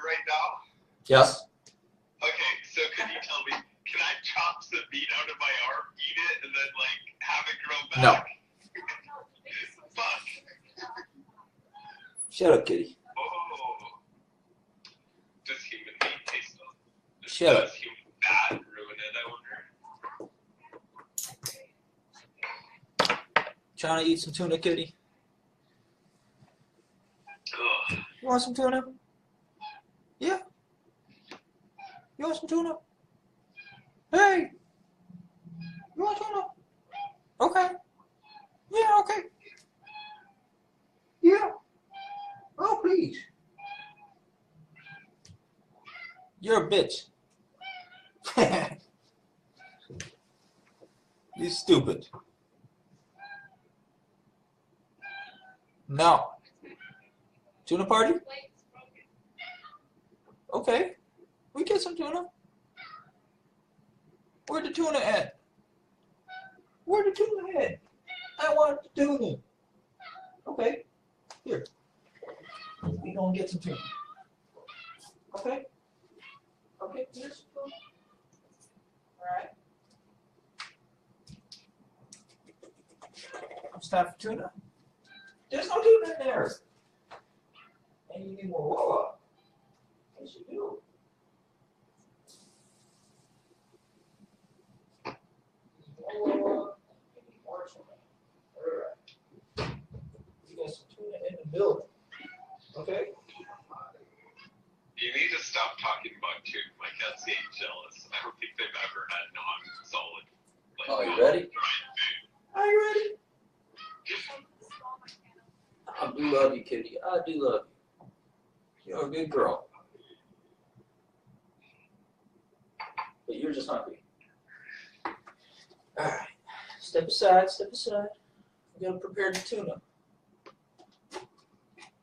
right now? Yes. Okay, so could you tell me, can I chop some meat out of my arm, eat it, and then, like, have it grow back? No. Fuck. Shut up, kitty. Oh. Does human meat taste good? Shut up. Does human fat ruin it, I wonder? Trying to eat some tuna, kitty? Ugh. You want some tuna? Yeah. You want some tuna? Hey! You want tuna? Okay. Yeah, okay. Yeah. Oh, please. You're a bitch. You're stupid. No. Tuna party? Okay. We get some tuna. Where'd the tuna at? Where'd the tuna at? I want the tuna. Okay. Here. We gonna get some tuna. Okay? Okay, here's some tuna. Alright. It's time for tuna. There's no tuna in there. And you need more water. Yes, you do. More tuna. Alright. You got some tuna in the building. Okay? You need to stop talking about tuna. My cat's getting jealous. I don't think they've ever had non-solid. Like, Oh, you ready? fried food. Are you ready? I do love you, kitty. I do love you. You're a good girl. But you're just hungry. Alright. Step aside, step aside. I'm going to prepare the tuna.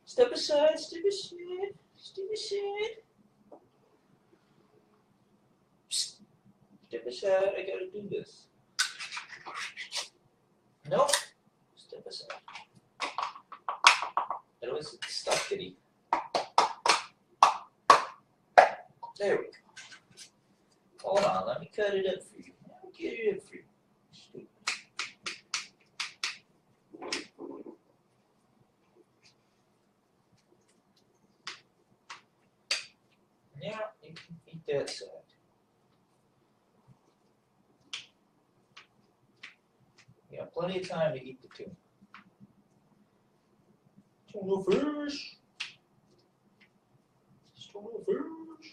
Step aside, step aside, step aside. Psst. Step aside, I gotta do this. No. Step aside. That was stuck, kitty. There we go. Hold on, let me cut it up for you. Let me get it up for you. Stupid. Yeah, you can eat that side. You got plenty of time to eat the tuna. Tuna fish. Tuna fish.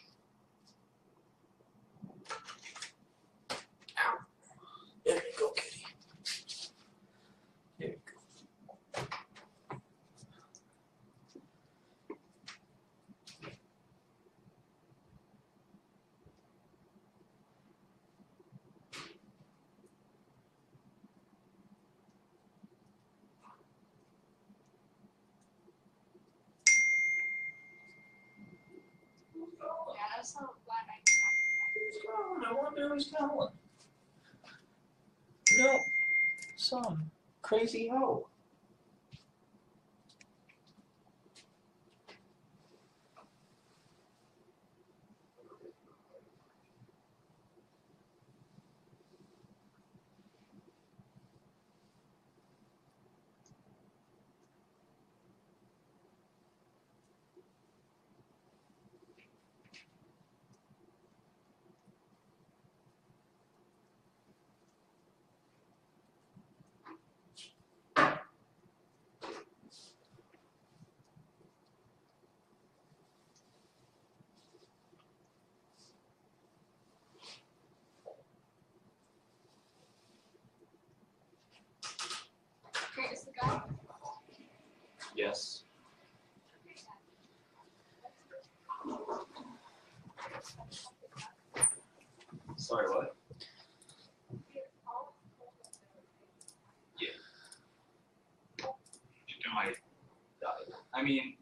Ow. There you go, kitty. There you go. Yeah, that's not what Who's gone? I wonder who's going. No, some crazy hoe. Okay, is the guy? Yes. Sorry, what? Yeah. I mean,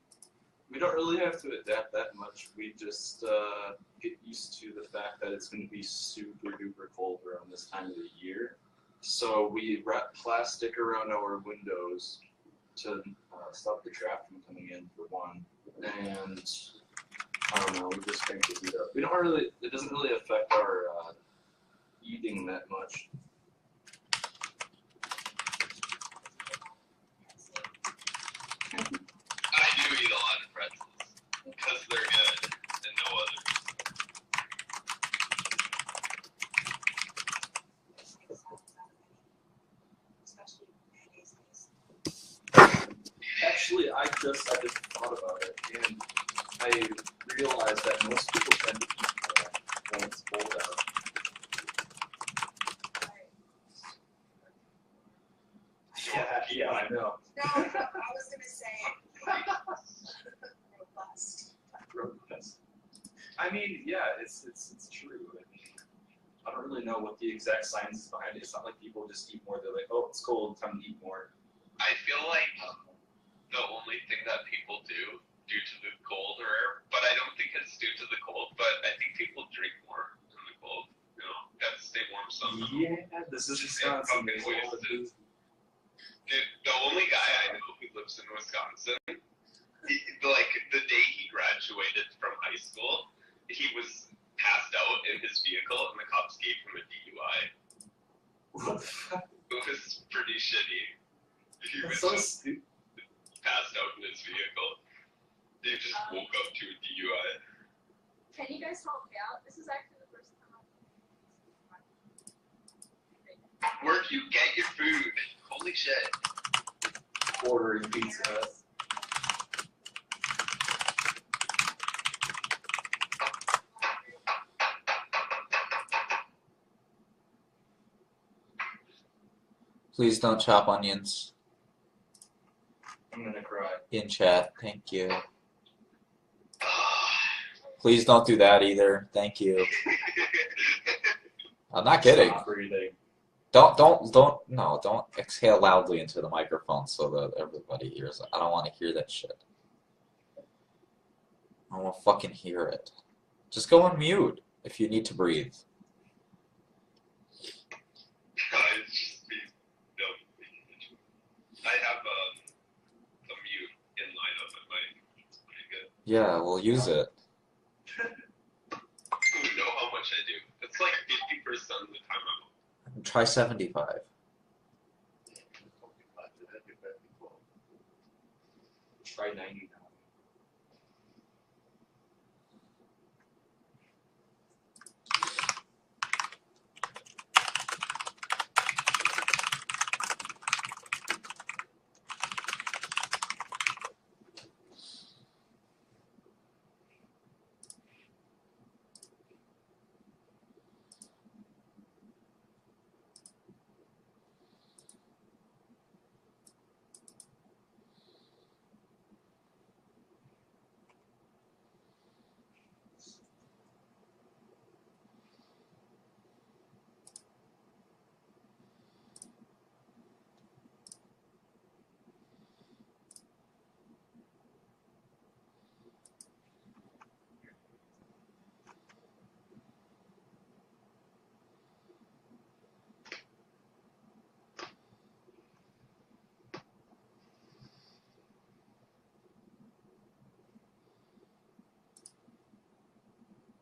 we don't really have to adapt that much. We just get used to the fact that it's going to be super duper cold around this time of the year. So we wrap plastic around our windows to stop the draft from coming in, for one. And we just crank the heat up. We don't really. It doesn't really affect our eating that much. I do eat a lot of pretzels because they're good and no others. Actually, I just thought about it, and I realized that most people tend to eat more when it's cold out. Yeah, I know. No, I was gonna say robust. I mean, yeah, it's true. I mean, I don't really know what the exact science is behind it. It's not like people just eat more. They're like, oh, it's cold, time to eat more. I feel like the only thing that people do due to the cold, but I don't think it's due to the cold, but I think people drink more in the cold. You know, gotta stay warm somehow. Yeah, this is Wisconsin. There's all the food. Dude, the only guy I know who lives in Wisconsin, like the day he graduated from high school, he was passed out in his vehicle and the cops gave him a DUI. What the fuck? It was pretty shitty. He was That's so just stupid. passed out in his vehicle. They just woke up to a DUI. Can you guys help me out? This is actually the first time Where do you get your food? Holy shit. Ordering Pizza Hut. Please don't chop onions I'm gonna cry. in chat. Thank you. Please don't do that either. Thank you. I'm not kidding. Stop breathing. Don't exhale loudly into the microphone so that everybody hears it. I don't want to hear that shit. I don't want to fucking hear it. Just go on mute if you need to breathe. It's just me. No. I have a mute in line up at mine. It's pretty good. Yeah, we'll use it. You know how much I do. It's like 50% of the time I'm Try 75. Try 90 now.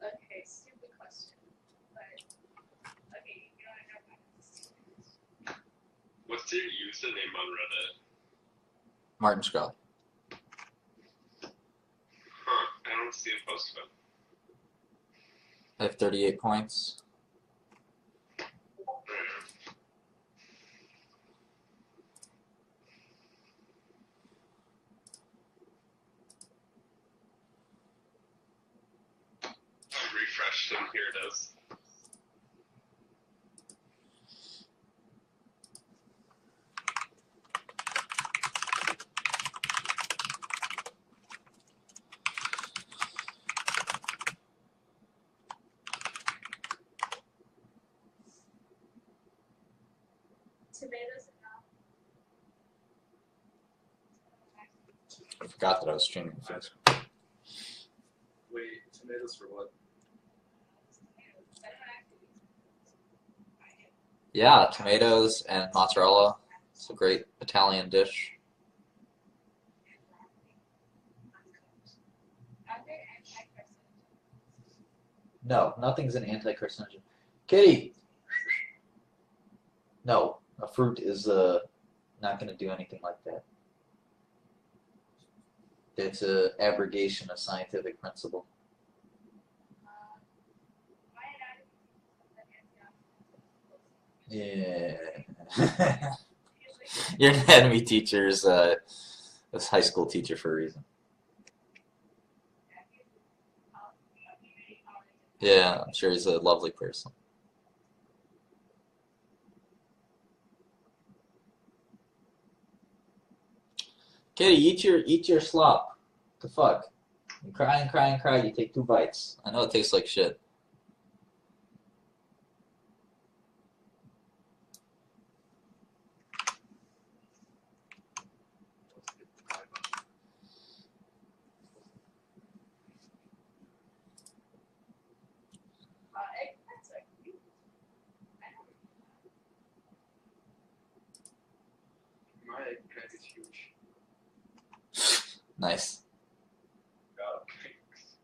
Okay, stupid question. But okay, you know I know about this. What's your username on Reddit? Martin Scully. Huh, I don't see a post of it. I have 38 points. I refreshed and here it is. Tomatoes and I forgot that I was streaming this. Wait, tomatoes for what? Yeah, tomatoes and mozzarella. It's a great Italian dish. No, nothing's an anti-carcinogen. Kitty! No, a fruit is not going to do anything like that. It's an abrogation of scientific principle. Yeah. Your anatomy teacher is a high school teacher for a reason. Yeah, I'm sure he's a lovely person. Kitty, eat your slop. The fuck? You cry and cry and cry, you take 2 bites. I know it tastes like shit. My eggplant is huge. Nice. Oh, thanks.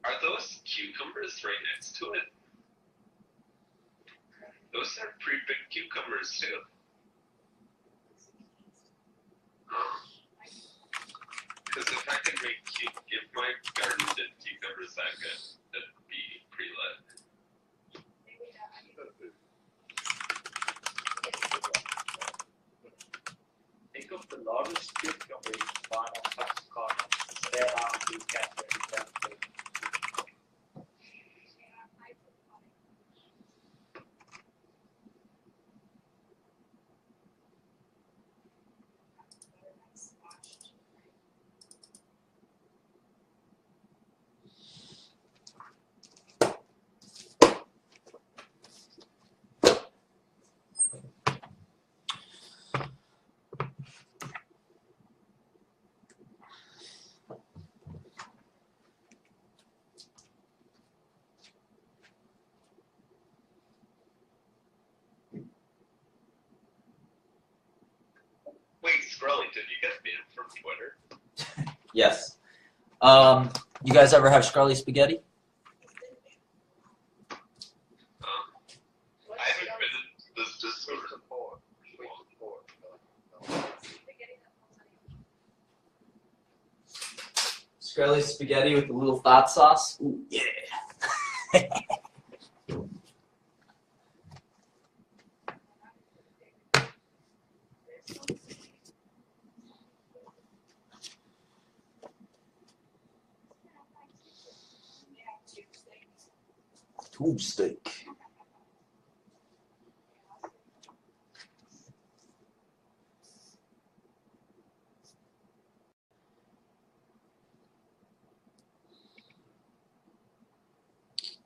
Are those cucumbers right next to it? Those are pretty big cucumbers too. Because if I can make if my garden did cucumbers that good, that'd be pretty lit. Think of the largest cucumber you can find on Taxicana. Stare down to get them. Wait, Scrolly, did you get banned from Twitter? Yes. You guys ever have Scarly spaghetti? I haven't been in this Discord. Scarly spaghetti with a little thought sauce? Ooh, yeah. Tube steak.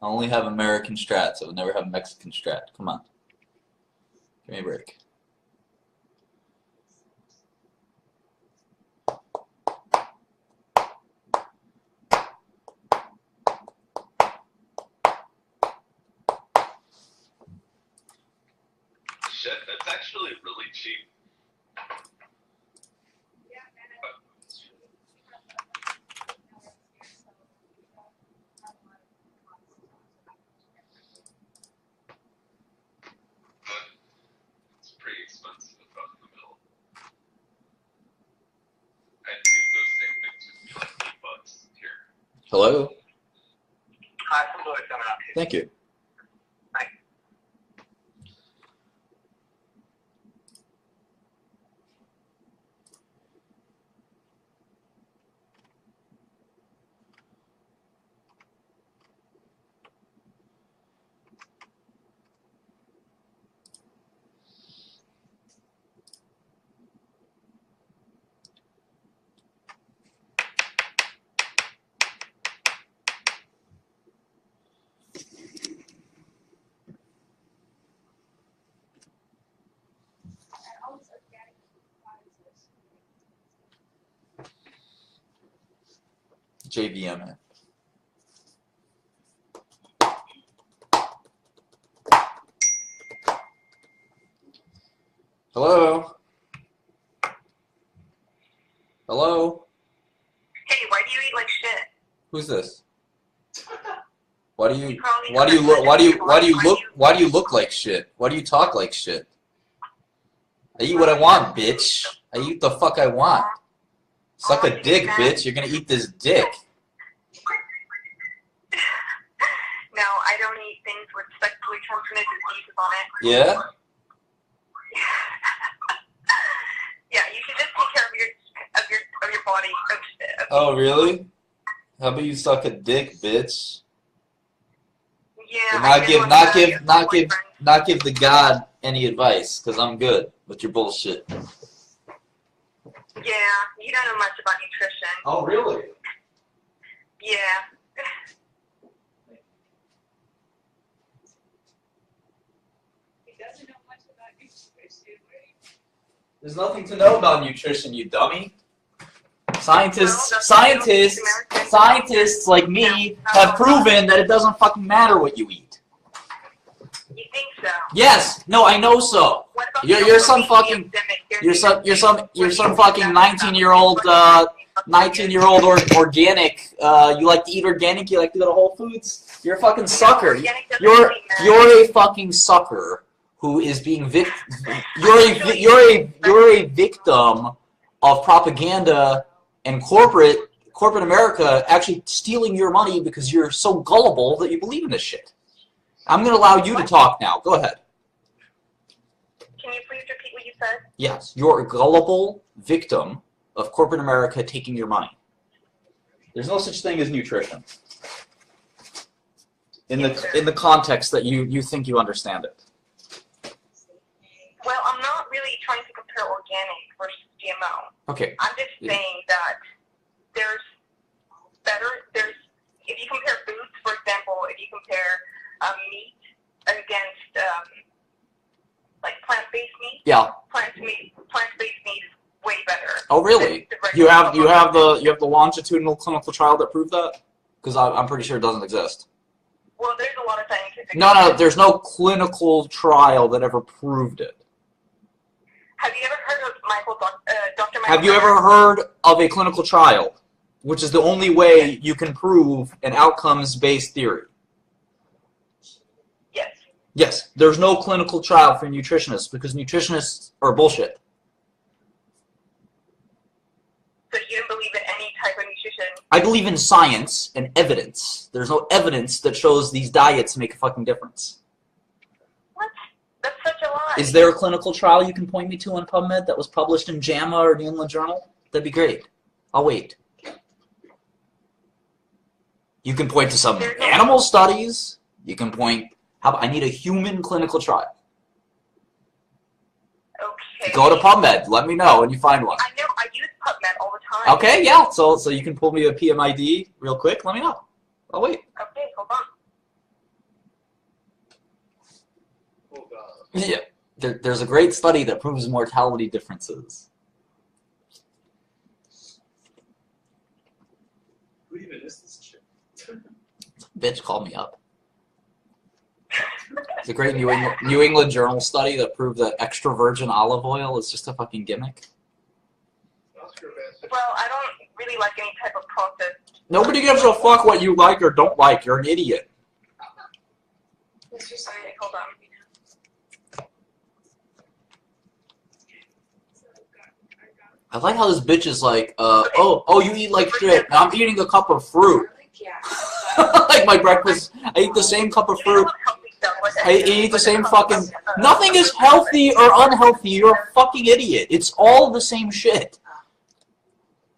I only have American strats. I would never have Mexican strat. Come on. Give me a break. Shit, that's actually really cheap. But it's pretty expensive out in the middle. I'd give those same things just be like $8 here. Hello? Hi, some boys coming up. Thank you. JVM. Hello? Hello? Hey, why do you eat like shit? Who's this? Why do you You probably why do you know look that why do you before. why do you look why do you look like shit? Why do you talk like shit? I eat what I want, bitch. I eat the fuck I want. Suck a dick, bitch. You're gonna eat this dick. No, I don't eat things with sexually transmitted diseases on it. Yeah? Yeah, you should just take care of your body. Oh really? How about you suck a dick, bitch? Yeah. And I did one with your boyfriend. not give the God any advice, because I'm good with your bullshit. Yeah, you don't know much about nutrition. Oh really? Yeah. He doesn't know much about nutrition, right? There's nothing to know about nutrition, you dummy. Scientists like me have proven that it doesn't fucking matter what you eat. You think so? Yes. No, I know so. What about You're some fucking you're some fucking 19-year-old organic. You like to eat organic. You like to go to Whole Foods. You're a fucking sucker. You're a fucking sucker who is being you're a victim of propaganda and corporate America actually stealing your money because you're so gullible that you believe in this shit. I'm going to allow you to talk now. Go ahead. Can you please repeat what you said? Yes, you're a gullible victim of corporate America taking your money. There's no such thing as nutrition. In the context that you think you understand it. Well, I'm not really trying to compare organic versus GMO. Okay. I'm just saying that there's if you compare foods, for example, if you compare meat against like plant-based meat. Yeah. Plant-based meat is way better. Oh really? You have the longitudinal clinical trial that proved that? Because I'm pretty sure it doesn't exist. Well, there's a lot of scientific. No, there's no clinical trial that ever proved it. Have you ever heard of Dr. Michael? Have you ever heard of a clinical trial, which is the only way you can prove an outcomes-based theory? Yes. Yes, there's no clinical trial for nutritionists because nutritionists are bullshit. So you don't believe in any type of nutrition? I believe in science and evidence. There's no evidence that shows these diets make a fucking difference. What? That's such a lie. Is there a clinical trial you can point me to on PubMed that was published in JAMA or New England Journal? That'd be great. I'll wait. You can point to some animal studies. You can point... I need a human clinical trial. Okay. Go to PubMed. Let me know when you find one. I know. I use PubMed all the time. Okay, yeah. So you can pull me a PMID real quick. Let me know. I'll wait. Okay, hold on. Oh god. Yeah. There's a great study that proves mortality differences. Who even is this chick? Bitch called me up. It's a great New England Journal study that proved that extra virgin olive oil is just a fucking gimmick. Well, I don't really like any type of processed. Nobody gives a fuck what you like or don't like. You're an idiot. Mr. Science, hold on. I like how this bitch is like, oh, you eat like shit. Now I'm eating a cup of fruit. Like my breakfast, I eat the same cup of fruit. I eat the same fucking... Nothing is healthy or unhealthy. You're a fucking idiot. It's all the same shit.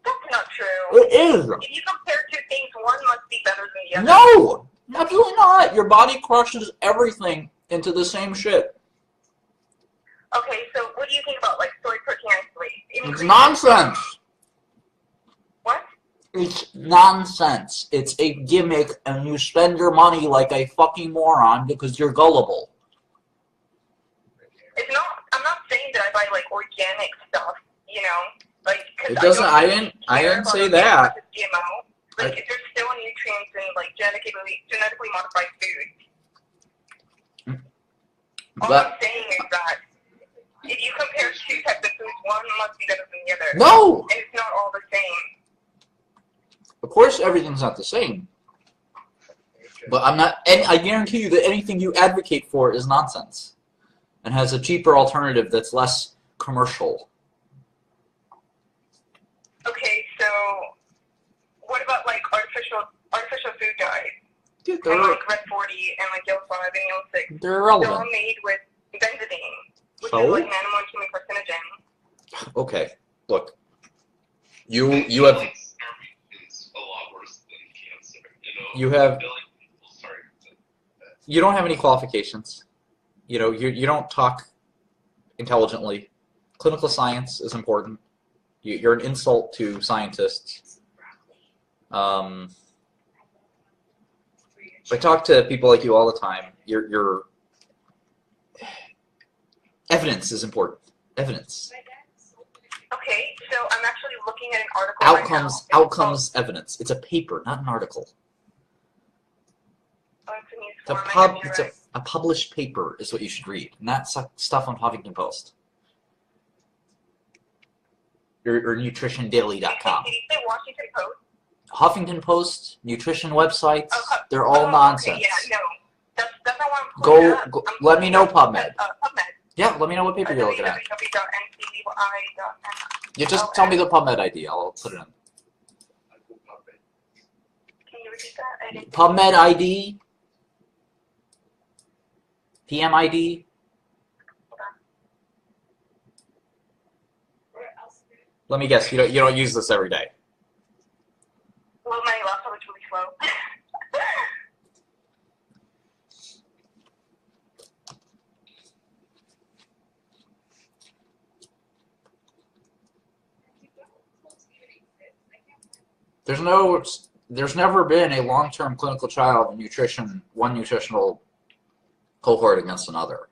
That's not true. It is. If you compare two things, one must be better than the other. No! Absolutely not. Your body crushes everything into the same shit. Okay, so what do you think about like soy protein isolate? It's nonsense. What? It's nonsense. It's a gimmick, and you spend your money like a fucking moron because you're gullible. It's not. I'm not saying that I buy like organic stuff. You know, like. It doesn't. I didn't say that. Like, there's still nutrients in, like, genetically modified food. All I'm saying is that if you compare two types of foods, one must be better than the other. No! And it's not all the same. Of course everything's not the same. But I'm not, and I guarantee you that anything you advocate for is nonsense. And has a cheaper alternative that's less commercial. Okay, so what about like artificial food dyes? Dude, And like Red 40 and like Yellow 5 and Yellow 6. they're They're irrelevant. all made with benzidine, which So? is like an animal and human carcinogen. Okay, look. You I have feel like starving is a lot worse than cancer. You have- a billion people starving. you don't have any qualifications. You know, you don't talk intelligently. Clinical science is important. You're an insult to scientists. I talk to people like you all the time. Your evidence is important. Evidence. Okay, so I'm actually looking at an article right now. Outcomes evidence. It's a paper, not an article. Oh, it's a news It's a forum, I pub. guess you're It's right. a published paper is what you should read, not stuff on Huffington Post or nutritiondaily.com. Did you say Washington Post? Huffington Post, nutrition websites, Oh, they're all okay, nonsense. yeah, no. That's not what I'm pulling up. Go I'm let me know pulling PubMed. up, PubMed. Yeah, let me know what paper you're looking at. www.ncbi.nl. You just tell me the PubMed ID. I'll put it in. Can you repeat that? I didn't- PubMed ID. PM ID. Let me guess. You don't use this every day. Well, my laptop is really slow. There's never been a long-term clinical trial of one nutritional cohort against another.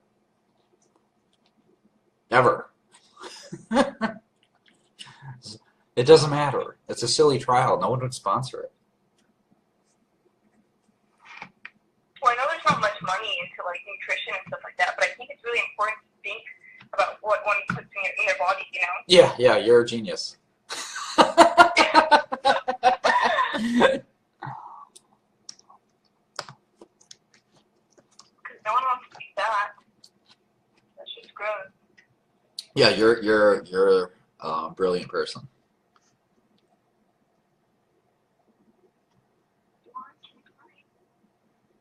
Ever. It doesn't matter. It's a silly trial. No one would sponsor it. Well, I know there's not much money into like nutrition and stuff like that, but I think it's really important to think about what one puts in their body, you know? Yeah, you're a genius. Because no one wants to eat that. That's just gross. Yeah, you're a brilliant person.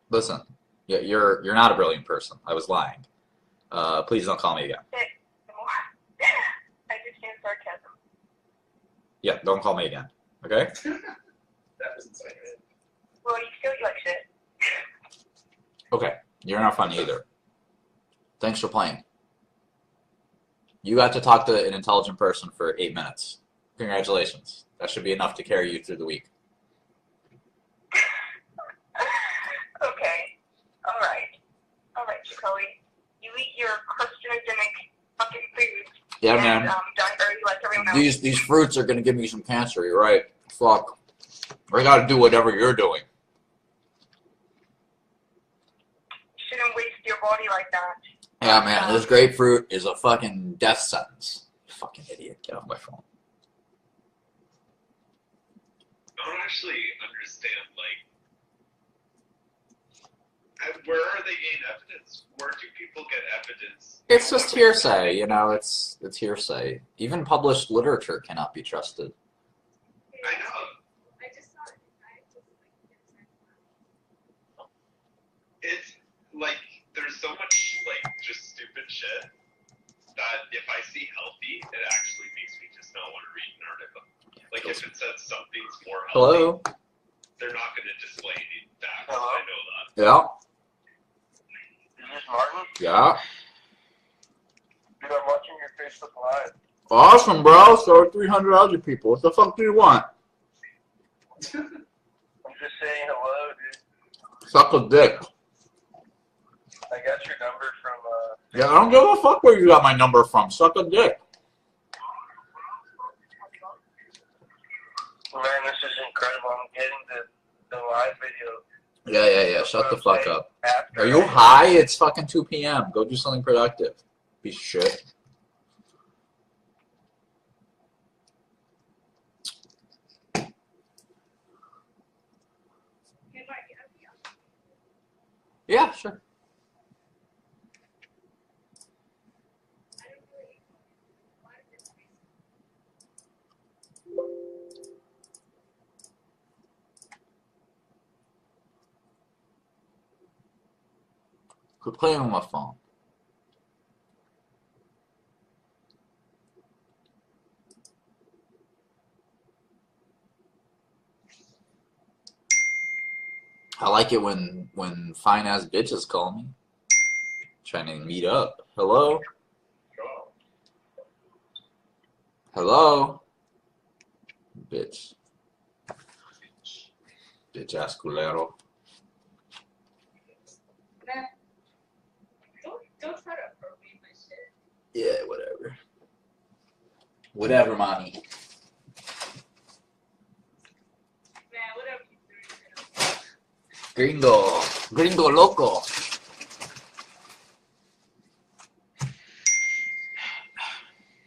Listen, you're not a brilliant person. I was lying. Please don't call me again. I understand sarcasm. Yeah, don't call me again. Okay? That was insane. Well, you feel like shit. Okay. You're not funny either. Thanks for playing. You got to talk to an intelligent person for 8 minutes. Congratulations. That should be enough to carry you through the week. Okay. All right, Jacoby. You eat your carcinogenic fucking foods. Yeah, and, man. Die early like everyone else. These fruits are going to give me some cancer. You're right. Fuck. I got to do whatever you're doing. Shouldn't waste your body like that. Yeah, man. This grapefruit is a fucking death sentence. Fucking idiot. Get off my phone. I don't actually understand, where are they getting evidence? Where do people get evidence? It's just hearsay, you know. It's hearsay. Even published literature cannot be trusted. I know. I just saw it. It's like there's so much just stupid shit that if I see healthy, it actually makes me just not want to read an article. Like if it says something's more healthy, Hello? they're not going to display any facts. Hello? I know that. Yeah. Is this Martin? Yeah. Dude, I'm watching your Facebook Live. Awesome, bro. So 300 other people. What the fuck do you want? I'm just saying hello, dude. Suck a dick. I got your number from, Yeah, I don't give a fuck where you got my number from. Suck a dick. Man, this is incredible. I'm getting the live video. Yeah. Shut the fuck up. Are you high? It's fucking 2 p.m. Go do something productive. Piece of shit. Yeah, sure. Quit playing with my phone. I like it when fine ass bitches call me, trying to meet up. Hello? Hello? Bitch. Bitch ass culero. Nah. Don't try to appropriate my shit. Yeah, whatever. Whatever, mommy. Man, whatever you do. Gringo. Gringo loco.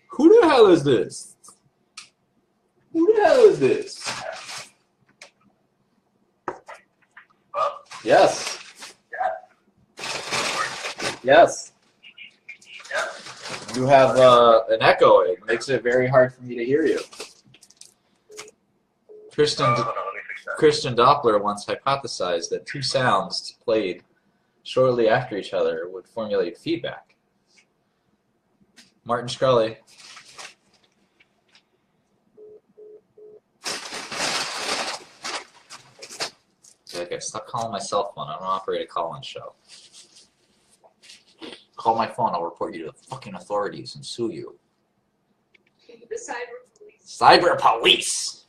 Who the hell is this? Who the hell is this? Yes. Yes. You have an echo. It makes it very hard for me to hear you. Christian Doppler once hypothesized that two sounds played shortly after each other would formulate feedback. Martin Shkreli. Okay, stop calling my cell phone. I don't operate a call-in show. Call my phone, I'll report you to the fucking authorities and sue you. The cyber police. Cyber police!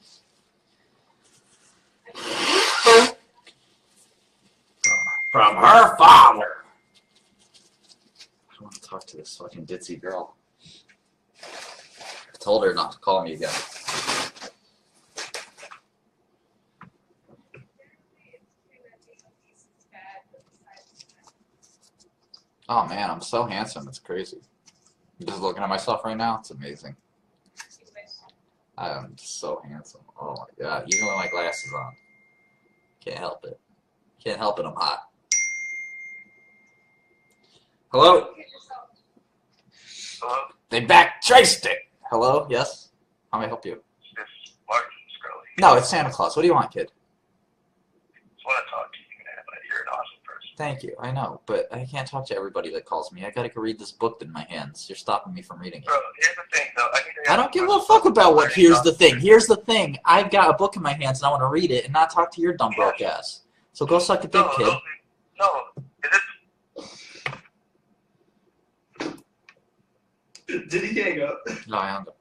From her father! I don't want to talk to this fucking ditzy girl. I told her not to call me again. Oh man, I'm so handsome, it's crazy. I'm just looking at myself right now, it's amazing. I am so handsome. Oh my god, even with my glasses on. Can't help it. Can't help it, I'm hot. Hello? Hello? They back traced it! Hello? Yes? How may I help you? It's Martin Shkreli. No, it's Santa Claus. What do you want, kid? Just want to talk to you, man, but you're an awesome person. Thank you, I know, but I can't talk to everybody that calls me. I gotta go read this book in my hands. You're stopping me from reading it. Bro, here's the thing, though. I don't give a fuck about what here's the thing. Here's the thing. I've got a book in my hands and I want to read it and not talk to your dumb broke ass. So go suck a dick, kid. No. Is it? Did he hang up? No, I hung up.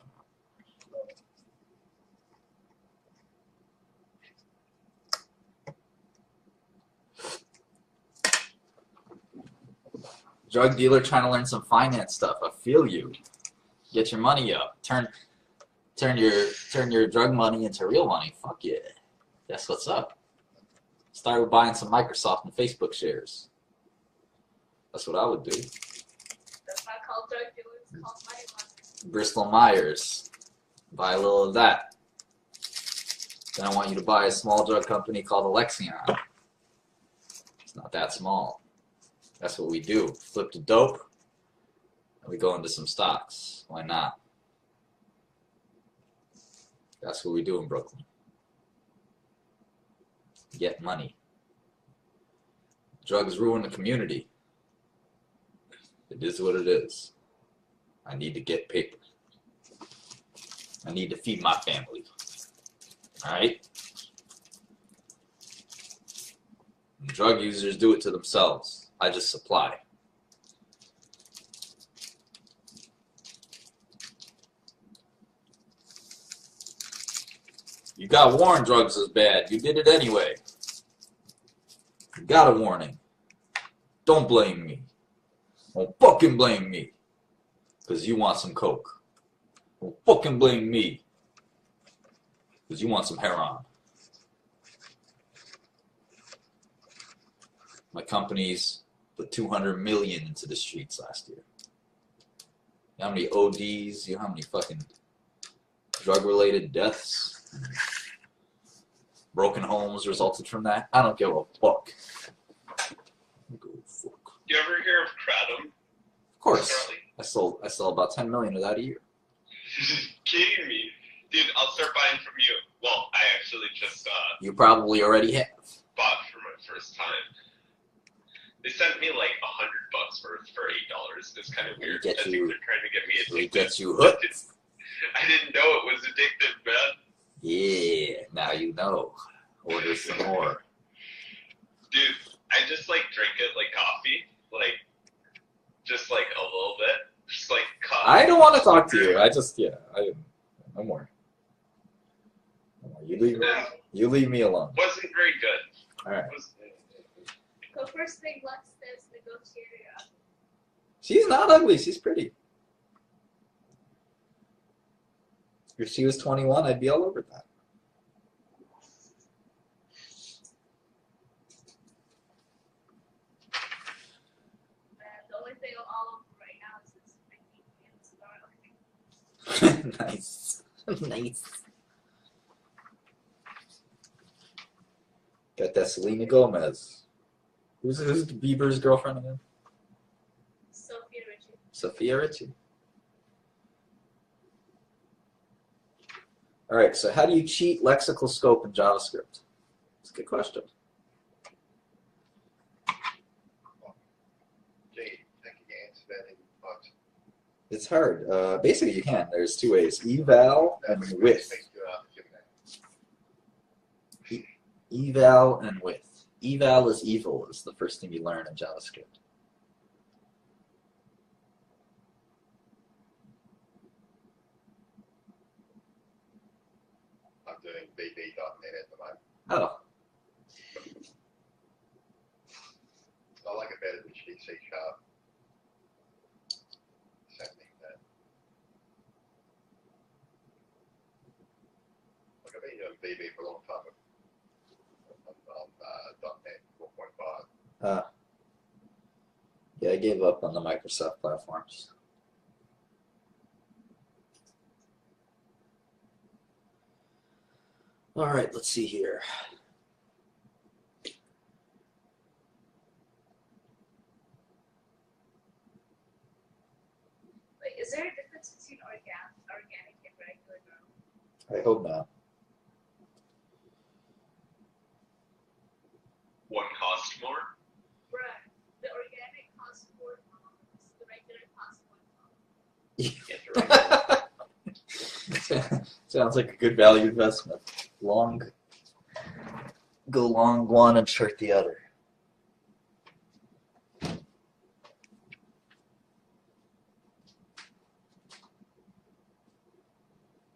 Drug dealer trying to learn some finance stuff. I feel you. Get your money up. Turn your drug money into real money. Fuck yeah. That's what's up. Start with buying some Microsoft and Facebook shares. That's what I would do. That's not called drug dealers, it's called money laundering. Bristol Myers. Buy a little of that. Then I want you to buy a small drug company called Alexion. It's not that small. That's what we do. Flip the dope, and we go into some stocks. Why not? That's what we do in Brooklyn. Get money. Drugs ruin the community. It is what it is. I need to get paper. I need to feed my family. Alright? Drug users do it to themselves. I just supply. You got warned drugs is bad. You did it anyway. You got a warning. Don't blame me. Don't fucking blame me. Because you want some coke. Don't fucking blame me. Because you want some hair on. My company's put 200 million into the streets last year. You know how many ODs, you know how many fucking drug-related deaths, broken homes resulted from that? I don't give a fuck. You ever hear of Kratom? Of course. Charlie? I sell about 10 million of that a year. Kidding me. Dude, I'll start buying from you. Well, I actually just You probably already have. bought for my first time. They sent me like $100 worth for $8. It's kind of weird. I think they're trying to get me addicted. It gets you hooked. I didn't know it was addictive, man. Yeah, now you know. Order some more. Dude, I just like drink it like coffee. Like, just like a little bit. Just like coffee. I don't want to talk to you. No more. No more. You leave me alone. Wasn't very good. All right. The first thing Lex says, negotiator. She's not ugly. She's pretty. If she was 21, I'd be all over that. The only thing I'm all over right now is this freaking cigar. Nice. Nice. Got that Selena Gomez. Who's Bieber's girlfriend again? Sophia Richie. Sophia Richie. All right, so how do you cheat lexical scope in JavaScript? It's a good question. Jade, I can answer that in but It's hard. Basically, you can. There's two ways: eval and with. Eval and with. Eval is evil is the first thing you learn in JavaScript. I'm doing VB.net at the moment. Oh, I like it better than C#. Same thing that. Like I've been doing VB for a long time. On .net 4.5. yeah, I gave up on the Microsoft platforms. All right, let's see here. Wait, is there a difference between organic and regular grow? I hope not. One cost more? Right. The organic costs $4, the regular costs $1. Sounds like a good value investment. Go long one and short the other.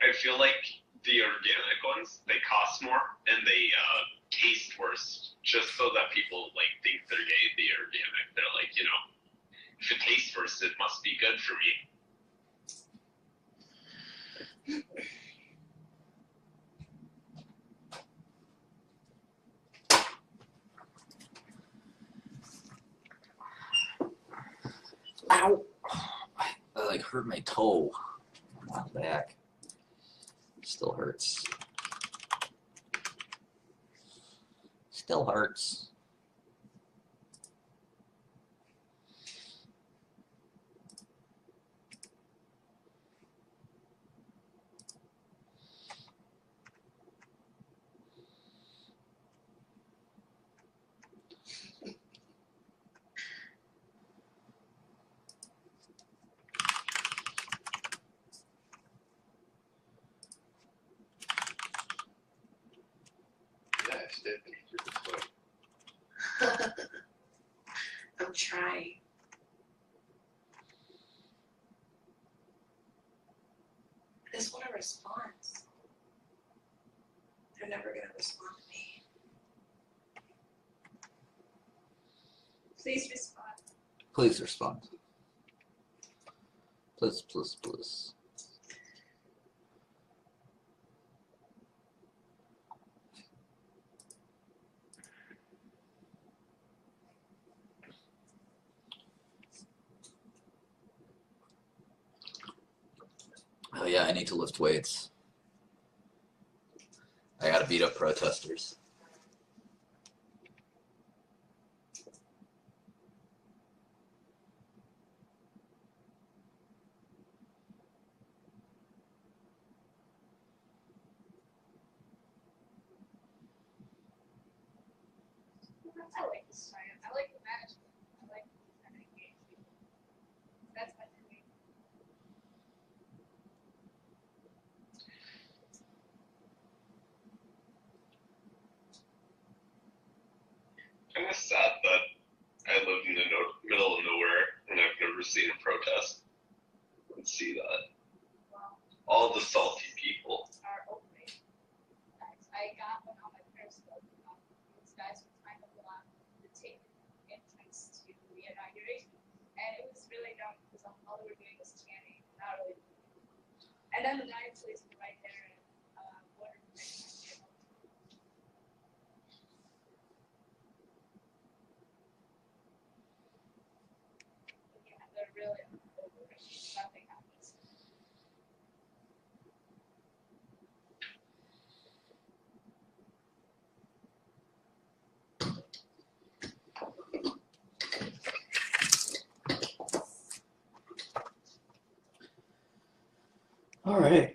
I feel like the organic ones, they cost more and they taste worse, just so that people like think they're the organic. They're like, if it tastes worse, it must be good for me. Ow! I like hurt my toe on the back. Still hurts. Still hurts. Yeah, Stephanie through the sweat. I'm trying. I just want a response. They're never going to respond to me. Please respond. Please respond. Please, please, please. yeah, I need to lift weights. I gotta beat up protesters. I like the science. I like the management. I like kind of engage people. That's my thing. Kind of sad that I live in the middle of nowhere and I've never seen a protest and see that. Well, All the salty people. our opening. I got one on my Periscope. These guys were trying to block the tape entrance to the inauguration. And it was really dumb because all they were doing was chanting, not really. And then the riot police were right there and border protection might be able to. But yeah, they're really over it. Nothing happens. All right.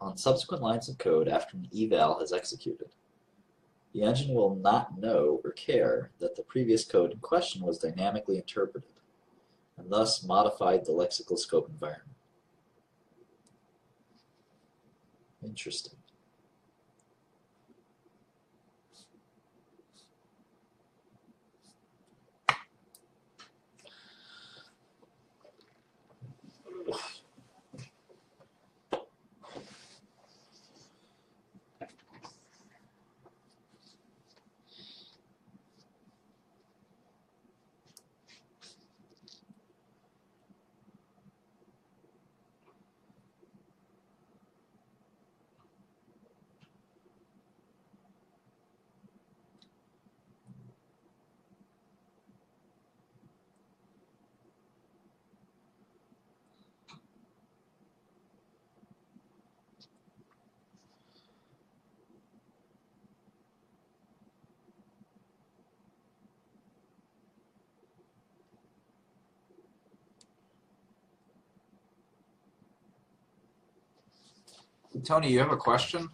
On subsequent lines of code after an eval has executed, the engine will not know or care that the previous code in question was dynamically interpreted, and thus modified the lexical scope environment. Interesting. Tony, you have a question?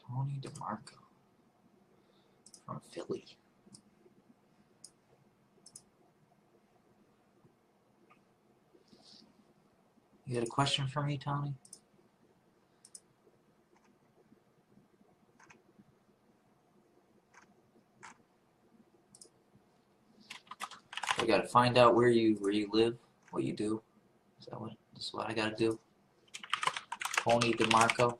Tony DeMarco from Philly. You got a question for me, Tony? I gotta find out where you live, what you do. Is this what I gotta do? Tony DeMarco.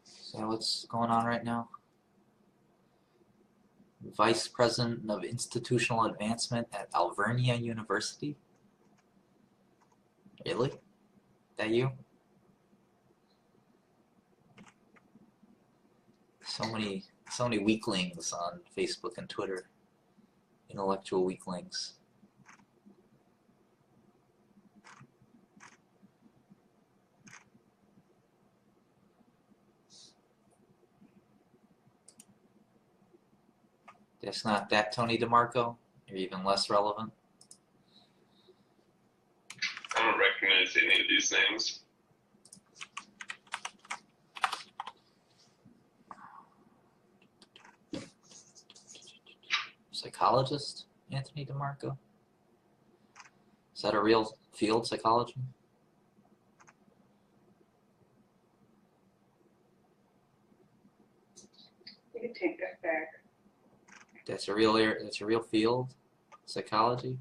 Is that what's going on right now? Vice President of Institutional Advancement at Alvernia University? Really? That you? So many weaklings on Facebook and Twitter. Intellectual weaklings. That's not that Tony DeMarco? You're even less relevant? I don't recognize any of these names. Psychologist Anthony DeMarco? Is that a real field, psychology? You can take that back. That's a real area. That's a real field. Psychology.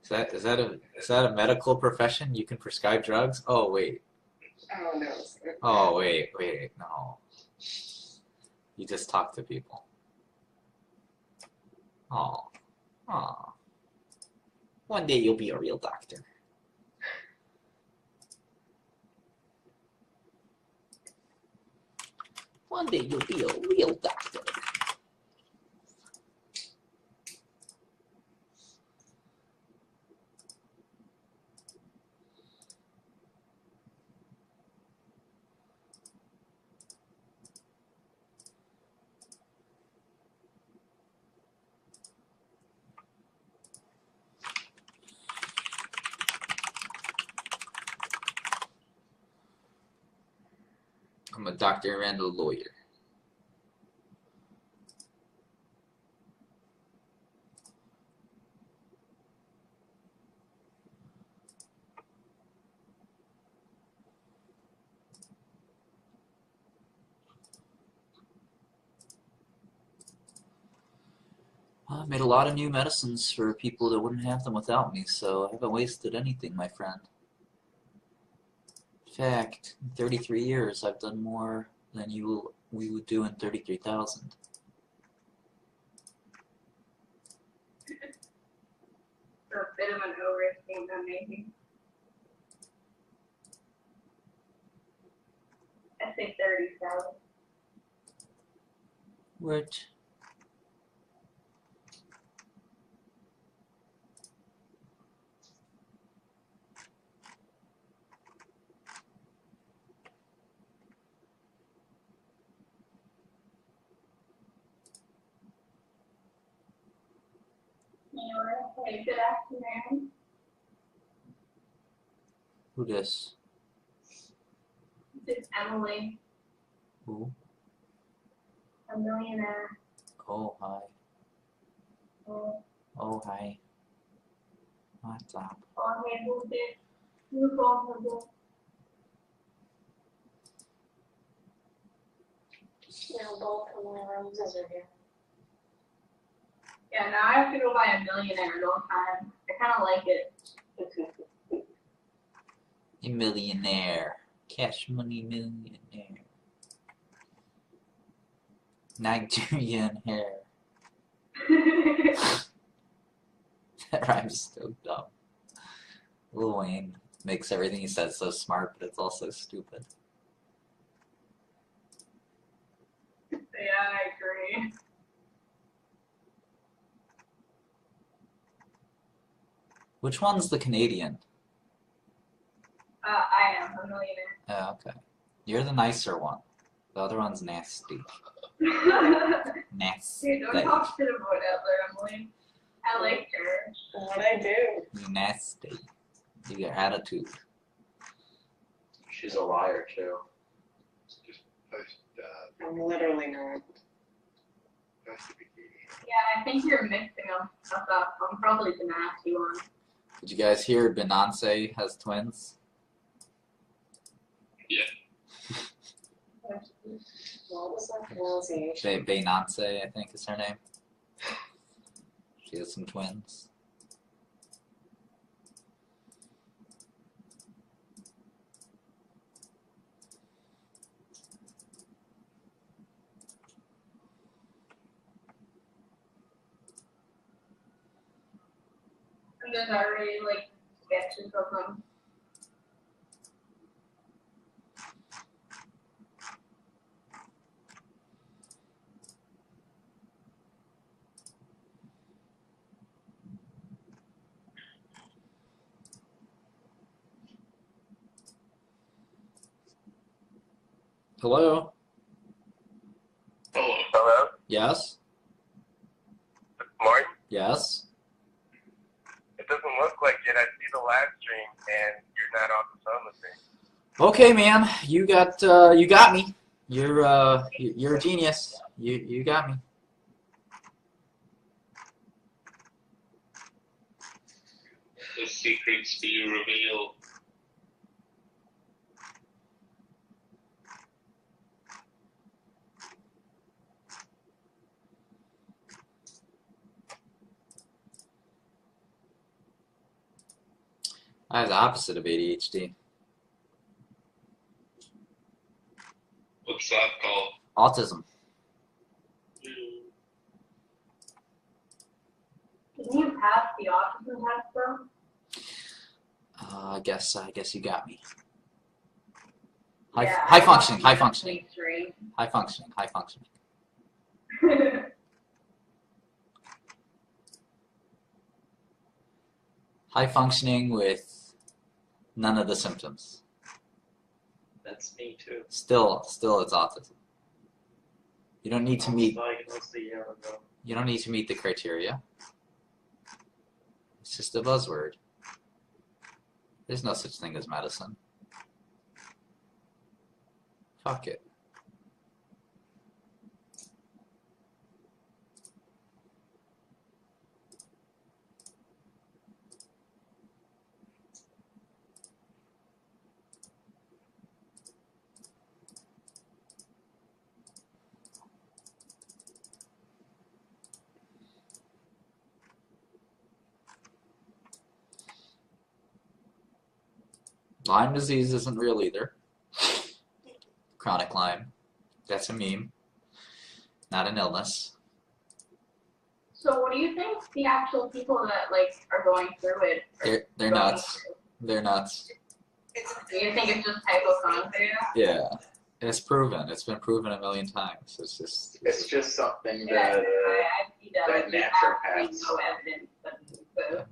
Is that a medical profession? You can prescribe drugs? Oh wait. Oh no. Oh wait. No. You just talk to people. Oh. Oh. One day you'll be a real doctor. One day you'll be a real doctor. I'm a doctor and a lawyer. I made a lot of new medicines for people that wouldn't have them without me, so I haven't wasted anything, my friend. In fact, in 33 years, I've done more than we would do in 33,000. For a bit of an overstatement, maybe. I say 30,000. What? Hey, good afternoon. Who this? This is Emily, Who? a millionaire. Oh, hi. Oh, Oh, hi. What's up? hey, who's this? Who's on the Now both of my roses are here. Yeah, now I have to go buy a millionaire at all time. I kind of like it. A millionaire. Cash money millionaire. Nigerian hair. That rhyme's so dumb. Lil Wayne makes everything he says so smart, but it's also stupid. Yeah, I agree. Which one's the Canadian? I am a millionaire. Oh, okay. You're the nicer one. The other one's nasty. Nasty. Dude, don't talk shit about Edler, Emily. I like her. What I do? You nasty. You got attitude. She's a liar too. Just post, I'm literally not. post the bikini. Yeah, I think you're mixing them up. I'm probably the nasty one. Did you guys hear Beyonce has twins? What was that pronunciation? Beyonce, I think is her name. She has some twins. And there's already like sketches of them. Hello? Hello? Yes? Martin? Yes? It doesn't look like it. I see the live stream and you're not on the phone with me. Okay, man. You got me. You're a genius. You got me. The secrets be revealed. I have the opposite of ADHD. What's that called? Autism. Can you pass the autism test though? I guess you got me. Yeah, High I functioning, high want functioning, three. high functioning, high functioning. High functioning with none of the symptoms. That's me too. Still it's autism. You don't need to meet. Diagnosed a year ago. You don't need to meet the criteria. It's just a buzzword. There's no such thing as medicine. Fuck it. Lyme disease isn't real either. Chronic Lyme. That's a meme. Not an illness. So what do you think the actual people that like are going through it They're going nuts. They're nuts. Do you think it's just hypochondria? Yeah. It's proven. It's been proven a million times. It's just something Yeah, that I see that. that There's naturopaths- absolutely no evidence that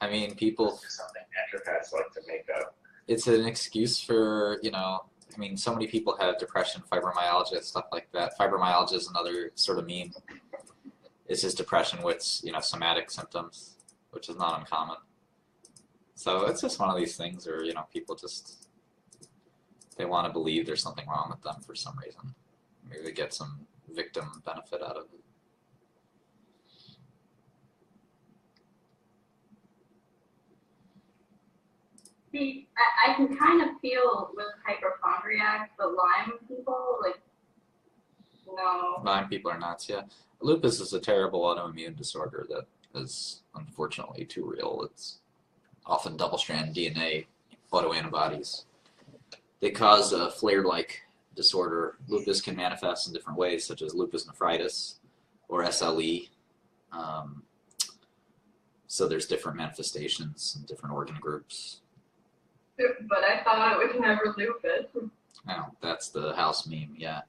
I mean, people. it's just something naturopaths like to make up. It's an excuse for, I mean, so many people have depression, fibromyalgia, stuff like that. Fibromyalgia is another sort of meme. It's just depression with, somatic symptoms, which is not uncommon. So it's just one of these things where, people just, they want to believe there's something wrong with them for some reason. Maybe they get some victim benefit out of it. See, I can kind of feel with hypochondriacs, the Lyme people, like, no. Lyme people are nuts, yeah. Lupus is a terrible autoimmune disorder that is unfortunately too real. It's often double-strand DNA autoantibodies. They cause a flare-like disorder. Lupus can manifest in different ways, such as lupus nephritis or SLE. So there's different manifestations in different organ groups. But I thought it was never lupus. Oh, that's the house meme, yeah.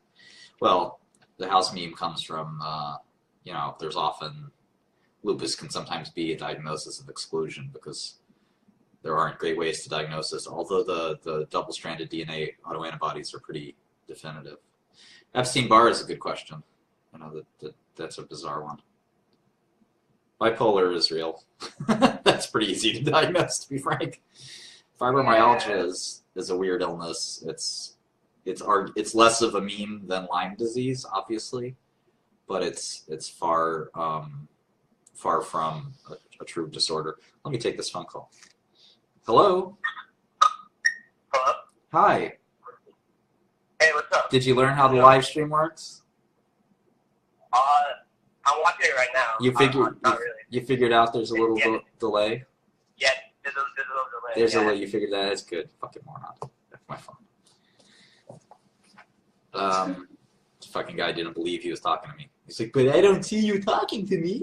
Well, the house meme comes from, there's often, lupus can sometimes be a diagnosis of exclusion because there aren't great ways to diagnose this, although the double-stranded DNA autoantibodies are pretty definitive. Epstein-Barr is a good question. That's a bizarre one. Bipolar is real. That's pretty easy to diagnose, to be frank. Fibromyalgia is a weird illness. It's less of a meme than Lyme disease, obviously, but it's far from a true disorder. Let me take this phone call. Hello. Hello? Hi. Hey, what's up? Did you learn how the live stream works? I'm watching it right now. You figured not really. you figured out there's a little delay. Yeah, there's a little delay. There's yeah. a way you figured that. That's good. Fucking moron. That's my phone. This fucking guy didn't believe he was talking to me. He's like, but I don't see you talking to me.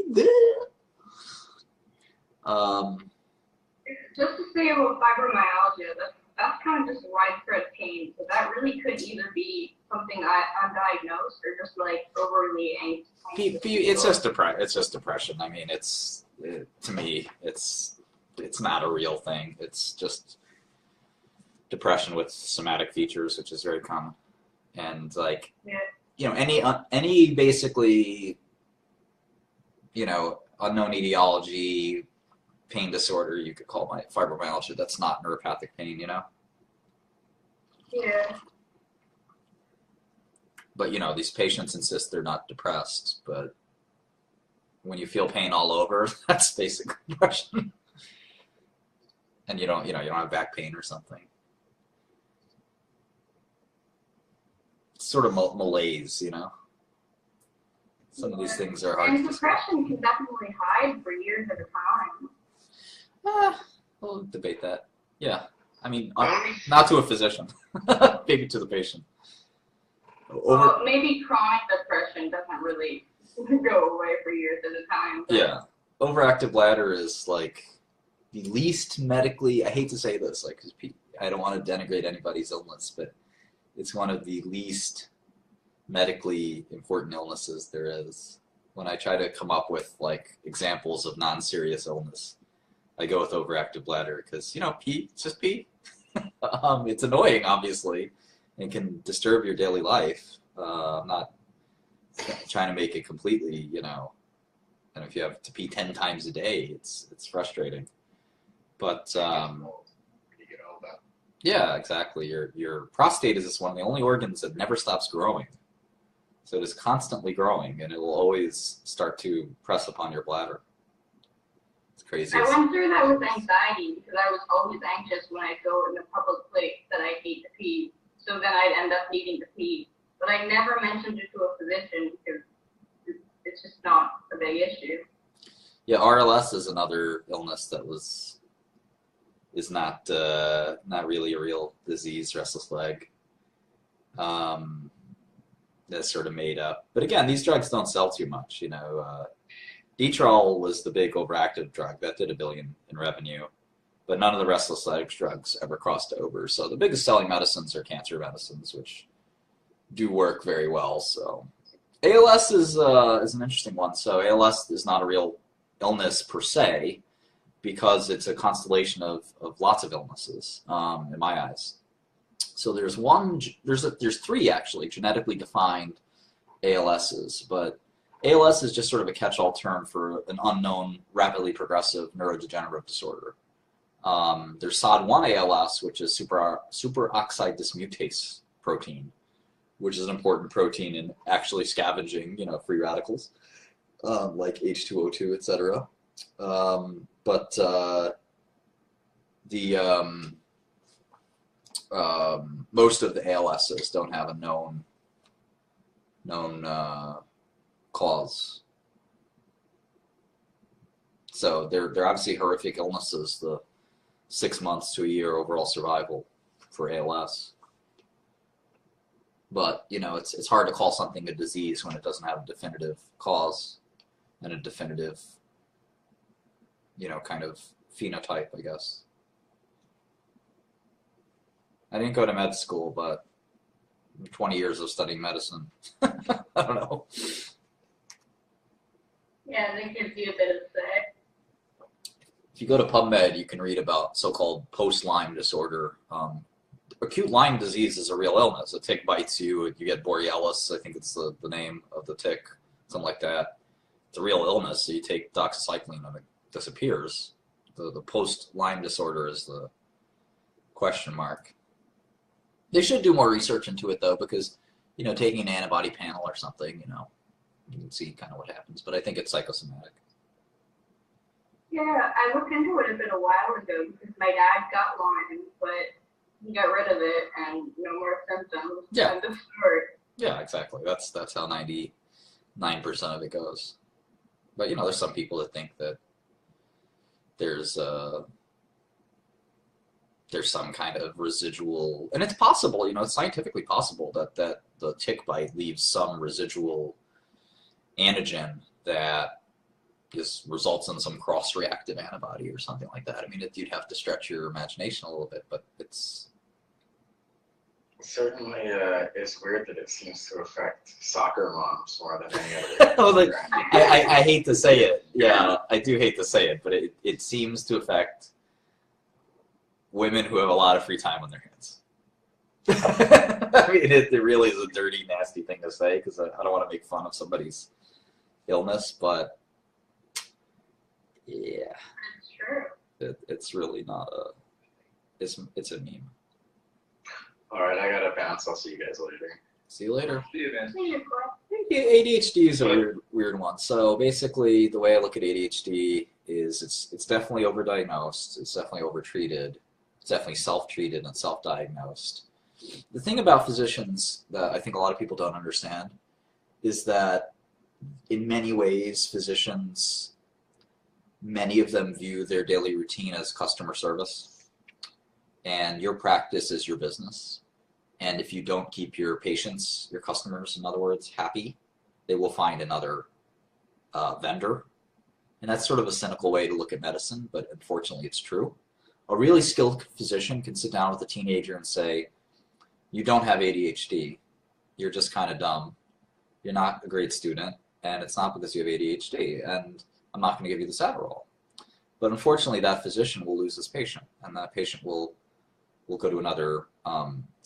Just to say about fibromyalgia, that's kind of just widespread pain. So that really could either be something undiagnosed or just like overly anxious. It's just depression. I mean, to me, it's not a real thing. It's just depression with somatic features, which is very common. And like, any basically, unknown etiology pain disorder you could call my fibromyalgia. That's not neuropathic pain, Yeah. But these patients insist they're not depressed, but when you feel pain all over, that's basically depression. And you don't have back pain or something. It's sort of malaise, Some of these things are hard And to describe. depression can definitely hide for years at a time. We'll debate that. Yeah, I mean, Um, not to a physician, maybe to the patient. Over, Well, maybe chronic depression doesn't really go away for years at a time. But yeah, overactive bladder is like the least medically. I hate to say this, like, 'cause I don't want to denigrate anybody's illness, but it's one of the least medically important illnesses there is. When I try to come up with like examples of non-serious illness, I go with overactive bladder because, you know, pee, it's just pee. It's annoying, obviously, and can disturb your daily life. I'm not trying to make it completely, you know, and if you have to pee 10 times a day, it's frustrating. But You get all that. yeah, exactly. Your prostate is just one of the only organs that never stops growing. So it is constantly growing, and it will always start to press upon your bladder. It's crazy. I went through that with anxiety because I was always anxious when I go in a public place that I hate to pee. So then I'd end up needing to pee. But I never mentioned it to a physician because it's just not a big issue. Yeah, RLS is another illness that is not really a real disease, restless leg. That's sort of made up. But again, these drugs don't sell too much. You know, Detrol was the big overactive drug that did $1 billion in revenue, but none of the restless legs drugs ever crossed over. So the biggest selling medicines are cancer medicines, which do work very well. So ALS is an interesting one. So ALS is not a real illness per se, because it's a constellation of lots of illnesses, in my eyes. So there's three actually genetically defined ALSs, but ALS is just sort of a catch-all term for an unknown, rapidly progressive neurodegenerative disorder. There's SOD1 ALS, which is superoxide dismutase protein, which is an important protein in actually scavenging, you know, free radicals, like H2O2, etc. Most of the ALSs don't have a known cause. So they're obviously horrific illnesses. The 6 months to a year overall survival for ALS. But you know, it's hard to call something a disease when it doesn't have a definitive cause and a definitive, you know, kind of phenotype, I guess. I didn't go to med school, but 20 years of studying medicine. I don't know. Yeah, that gives you a bit of say. If you go to PubMed, you can read about so-called post-Lyme disorder. Acute Lyme disease is a real illness. A tick bites you, you get Borrelia, I think it's the name of the tick, something like that. It's a real illness, so you take doxycycline and it disappears. The post-Lyme disorder is the question mark. They should do more research into it, though, because, you know, taking an antibody panel or something, you know, you can see kind of what happens. But I think it's psychosomatic. Yeah, I looked into it a bit a while ago because my dad got Lyme, but he got rid of it and no more symptoms. Yeah. End of story. Yeah, exactly. That's how 99% of it goes. But, you know, there's some people that think that there's some kind of residual, and it's possible, you know, it's scientifically possible that the tick bite leaves some residual antigen that just results in some cross-reactive antibody or something like that. I mean, you'd have to stretch your imagination a little bit, but it's... Certainly, it's weird that it seems to affect soccer moms more than any other. Oh, like, I hate to say it. Yeah, I do hate to say it, but it seems to affect women who have a lot of free time on their hands. I mean, it really is a dirty, nasty thing to say because I don't want to make fun of somebody's illness, but yeah, That's true. it's really not a. It's a meme. All right, I gotta bounce. I'll see you guys later. See you later. See you, man. See you, Claire. ADHD is a weird one. So basically, the way I look at ADHD is it's definitely overdiagnosed. It's definitely overtreated. It's definitely self-treated and self-diagnosed. The thing about physicians that I think a lot of people don't understand is that in many ways, physicians Many of them view their daily routine as customer service, and your practice is your business. And if you don't keep your patients, your customers, in other words, happy, they will find another vendor. And that's sort of a cynical way to look at medicine, but unfortunately it's true. A really skilled physician can sit down with a teenager and say, you don't have ADHD, you're just kind of dumb, you're not a great student, and it's not because you have ADHD, and I'm not going to give you this Adderall. But unfortunately, that physician will lose his patient, and that patient will go to another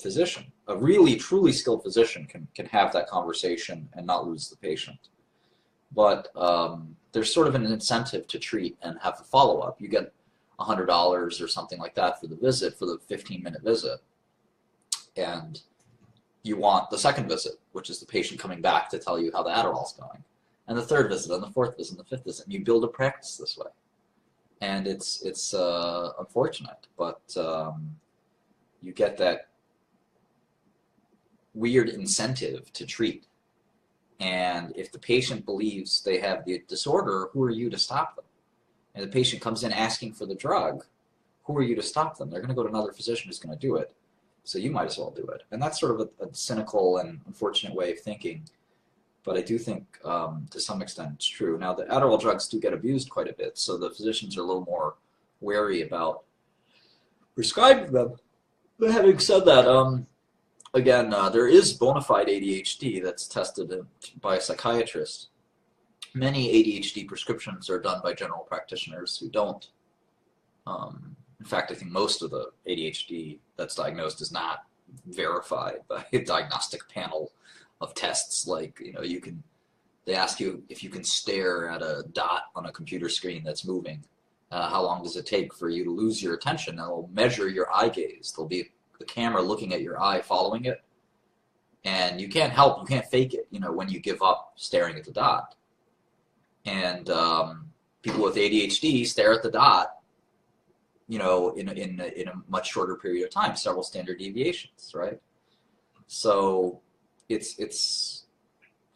physician. A really, truly skilled physician can have that conversation and not lose the patient. But there's sort of an incentive to treat and have a follow-up. You get $100 or something like that for the visit, for the 15-minute visit. And you want the second visit, which is the patient coming back to tell you how the Adderall's going. And the third visit, and the fourth visit, and the fifth visit. And you build a practice this way. And it's unfortunate, but you get that weird incentive to treat. And if the patient believes they have the disorder, who are you to stop them? And the patient comes in asking for the drug, who are you to stop them? They're going to go to another physician who's going to do it. So you might as well do it. And that's sort of a cynical and unfortunate way of thinking. But I do think to some extent it's true. Now, the Adderall drugs do get abused quite a bit, so the physicians are a little more wary about prescribing them. But having said that, again, there is bona fide ADHD that's tested by a psychiatrist. Many ADHD prescriptions are done by general practitioners who don't. In fact, I think most of the ADHD that's diagnosed is not verified by a diagnostic panel of tests. Like, they ask you if you can stare at a dot on a computer screen that's moving. How long does it take for you to lose your attention? And it'll measure your eye gaze. There'll be the camera looking at your eye, following it. And you can't fake it, when you give up staring at the dot. And people with ADHD stare at the dot, in a much shorter period of time, several standard deviations, right? So it's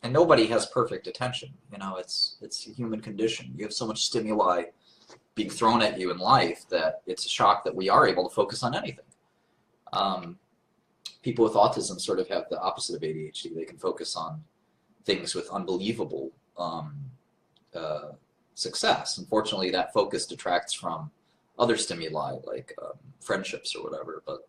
and nobody has perfect attention. It's a human condition. You have so much stimuli being thrown at you in life that it's a shock that we are able to focus on anything. People with autism sort of have the opposite of ADHD. They can focus on things with unbelievable success. Unfortunately, that focus detracts from other stimuli like friendships or whatever. But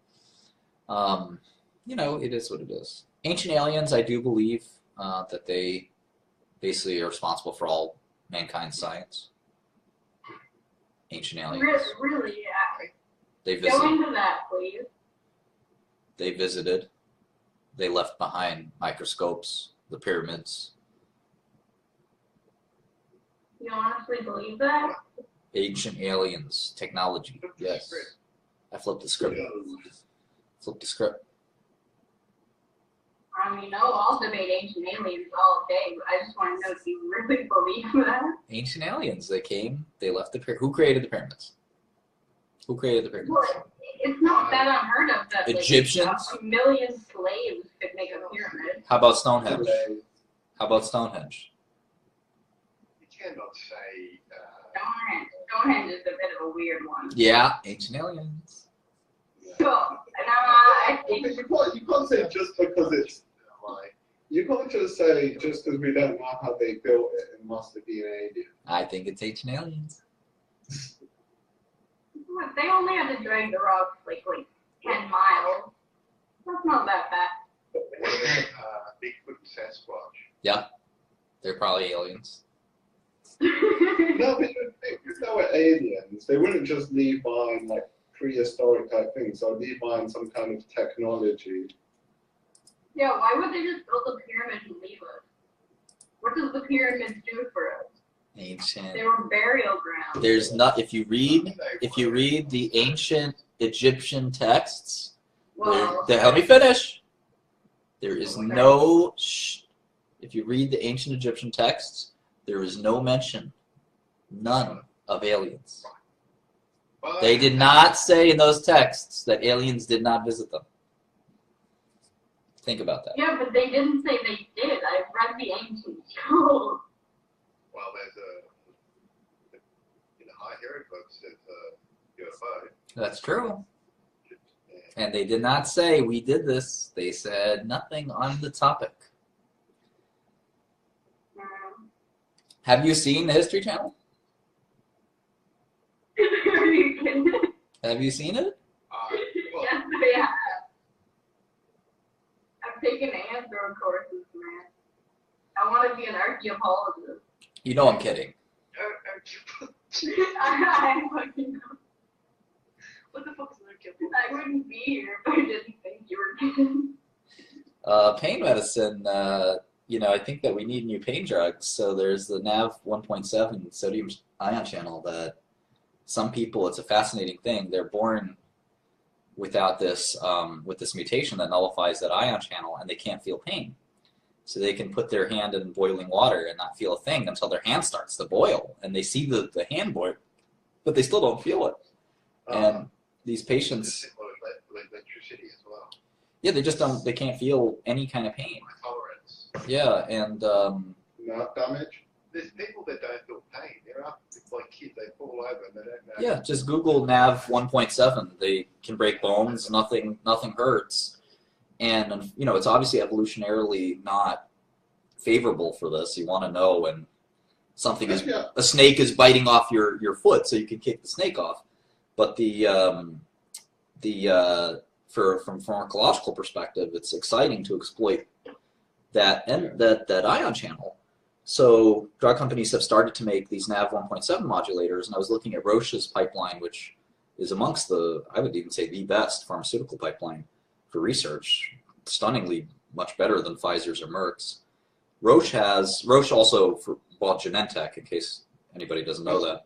it is what it is. Ancient aliens, I do believe that they basically are responsible for all mankind's science. Ancient aliens. Really, yeah. They visited. Go into that, please. They visited. They left behind microscopes, the pyramids. You honestly believe that? Ancient aliens, technology. Yes. I flipped the script. Flip the script. I'll debate ancient aliens all day, but I just want to know if you really believe that. Ancient aliens, they came, they left the pyramids. Who created the pyramids? Who created the pyramids? Well, it's not that unheard of that Egyptians? a million slaves could make a pyramid. How about Stonehenge? How about Stonehenge? You cannot say. Stonehenge is a bit of a weird one. Yeah, ancient aliens. So, I think You can't say just because it's like. You can't just say just because we don't know how they built it, it must have been alien. I think it's ancient aliens. they only had to drag the rocks like 10 miles. That's not that bad. Bigfoot and Sasquatch. Yeah, they're probably aliens. No, but if they were aliens, they wouldn't just leave behind like prehistoric type things. They'd leave behind some kind of technology. Yeah, why would they just build a pyramid and leave us? What does the pyramids do for us? Ancient. They were burial grounds. There's not. If you read the ancient Egyptian texts, Well, let me finish. There is no. If you read the ancient Egyptian texts, there is no mention, none of aliens. They did not say in those texts that aliens did not visit them. Think about that. yeah, but they didn't say they did. I've read the ancient scrolls. Well, there's hero clubs at UFO. That's true. And they did not say we did this. They said nothing on the topic. Have you seen the History Channel? Are you kidding? Have you seen it? Well, Yes, I have. I've taken anthro courses, man. I want to be an archaeologist. You know I'm kidding. I fucking know. What the fuck is an archaeologist? I wouldn't be here if I didn't think you were kidding. Pain medicine, you know, I think that we need new pain drugs. So there's the NaV 1.7 sodium ion channel that some people, it's a fascinating thing. They're born without this, with this mutation that nullifies that ion channel, and they can't feel pain. So they can put their hand in boiling water and not feel a thing until their hand starts to boil, and they see the hand boil, but they still don't feel it. And these patients, electricity as well. yeah, they just don't, they can't feel any kind of pain. Tolerance. Yeah, and Nerve damage. There's people that don't feel pain. They're up, it's like kids, they fall over and they don't know. yeah, just Google NaV 1.7. They can break bones, nothing hurts. And, you know, it's obviously evolutionarily not favorable for this. You want to know when something is, a snake is biting off your foot so you can kick the snake off. But from pharmacological perspective, it's exciting to exploit that ion channel. So drug companies have started to make these NaV 1.7 modulators, and I was looking at Roche's pipeline, which is amongst the, I would even say, the best pharmaceutical pipeline for research, stunningly much better than Pfizer's or Merck's. Roche also bought Genentech, in case anybody doesn't know that.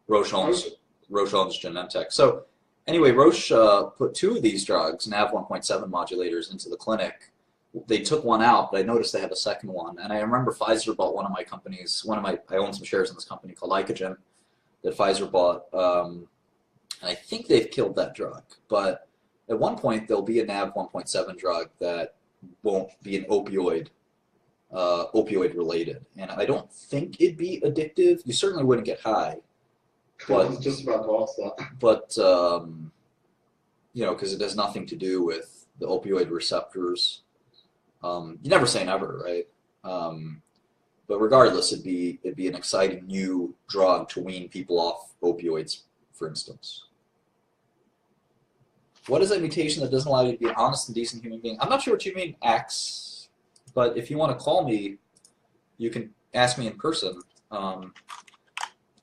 Roche owns Genentech. So anyway, Roche put 2 of these drugs, NaV 1.7 modulators, into the clinic. They took one out, but I noticed they have a second one. And I remember Pfizer bought one of my companies, I own some shares in this company called Icogen that Pfizer bought. And I think they've killed that drug. But at one point, there'll be a NaV 1.7 drug that won't be an opioid related. And I don't think it'd be addictive. You certainly wouldn't get high. I was just about to ask that. But, you know, because it has nothing to do with the opioid receptors. You never say never, right? But regardless, it'd be an exciting new drug to wean people off opioids, for instance. What is that mutation that doesn't allow you to be an honest and decent human being? I'm not sure what you mean, X, but if you want to call me, you can ask me in person. You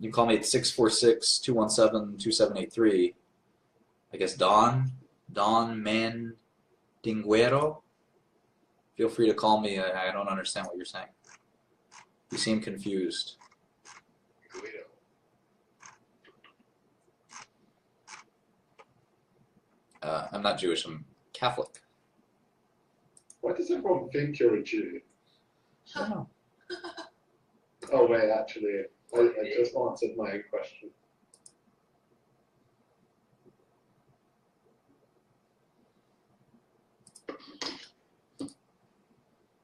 can call me at 646-217-2783. I guess Don Mandinguero. Feel free to call me. I don't understand what you're saying. You seem confused. I'm not Jewish, I'm Catholic. Why does everyone think you're a Jew? I don't know. Oh wait, actually, I just answered my own question.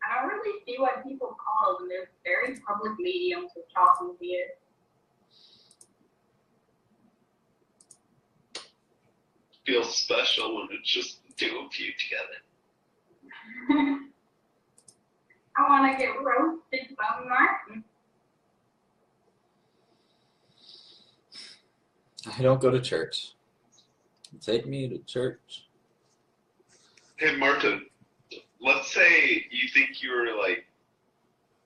I don't really see why people call them. They're very public mediums of talking to you. Feels special when it's just the 2 of you together. I want to get roasted by Martin. I don't go to church. Take me to church. Hey, Martin, let's say you think you're like,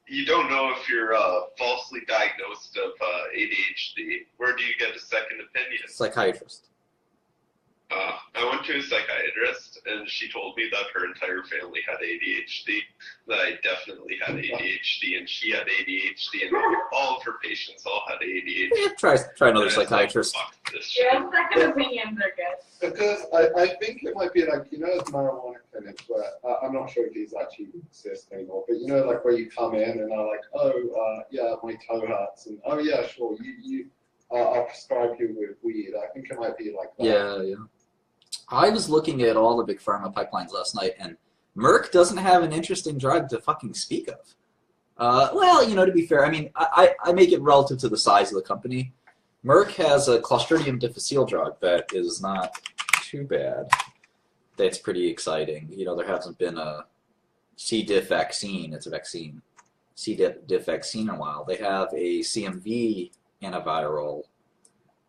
you don't know if you're falsely diagnosed of ADHD. Where do you get a second opinion? Psychiatrist. I went to a psychiatrist, and she told me that her entire family had ADHD, that I definitely had ADHD, and she had ADHD, and all of her patients all had ADHD. Yeah, try another psychiatrist. Fuck this shit. Yeah, second opinions are good. Because I think it might be like, you know, those marijuana clinics where, I'm not sure if these actually exist anymore, but you know, like where you come in and are like, oh, yeah, my toe hurts, and oh yeah, sure, I'll prescribe you with weed. I think it might be like that. Yeah. I was looking at all the big pharma pipelines last night, and Merck doesn't have an interesting drug to fucking speak of. Well, you know, to be fair, I mean, I make it relative to the size of the company. Merck has a Clostridium difficile drug that is not too bad. That's pretty exciting. You know, there hasn't been a C. diff vaccine. It's a vaccine. C. diff vaccine in a while. They have a CMV antiviral,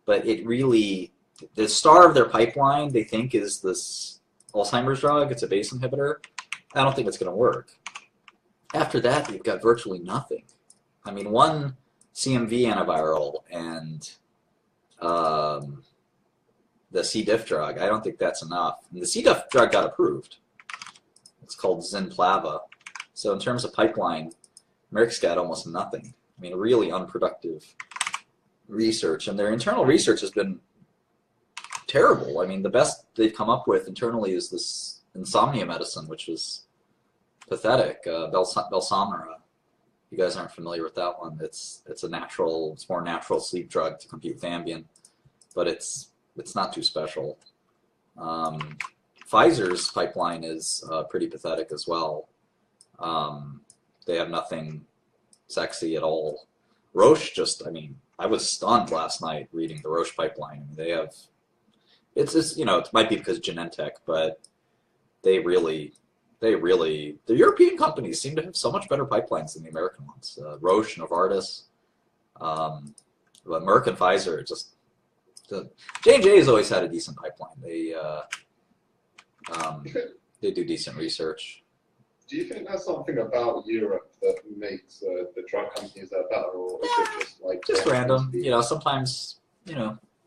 but it really, the star of their pipeline, they think, is this Alzheimer's drug. It's a BACE inhibitor. I don't think it's going to work. After that, you've got virtually nothing. I mean, one CMV antiviral and the C. diff drug, I don't think that's enough. And the C. diff drug got approved. It's called Zinplava. So in terms of pipeline, Merck's got almost nothing. I mean, really unproductive research. And their internal research has been terrible. I mean, the best they've come up with internally is this insomnia medicine, which was pathetic. Belsomra. You guys aren't familiar with that one. It's more natural sleep drug to compete with Ambien, but it's not too special. Pfizer's pipeline is pretty pathetic as well. They have nothing sexy at all. Roche I was stunned last night reading the Roche pipeline. I mean, they have, it's just, it might be because Genentech, but the European companies seem to have so much better pipelines than the American ones. Roche, Novartis, but Merck and Pfizer, J&J has always had a decent pipeline. They do decent research. Do you think there's something about Europe that makes the drug companies that better, or is it just like just random? Sometimes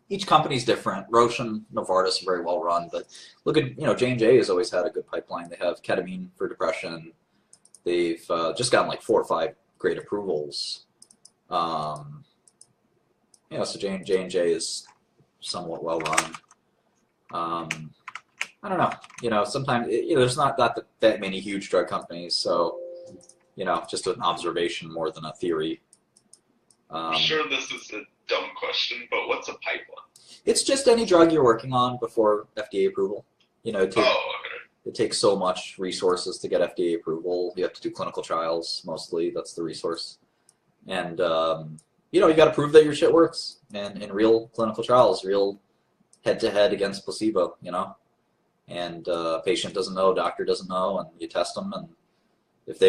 each company's different. Roche and Novartis are very well run, but look at J&J has always had a good pipeline. They have ketamine for depression. They've just gotten like 4 or 5 great approvals. So J&J is somewhat well run. I don't know. Sometimes there's not that many huge drug companies, so just an observation more than a theory. I'm sure this is a dumb question, but what's a pipeline? It's just any drug you're working on before FDA approval. Okay. It takes so much resources to get FDA approval. You have to do clinical trials mostly. That's the resource, and you got to prove that your shit works, and in real clinical trials, real head-to-head against placebo. And patient doesn't know, doctor doesn't know, and you test them, and if you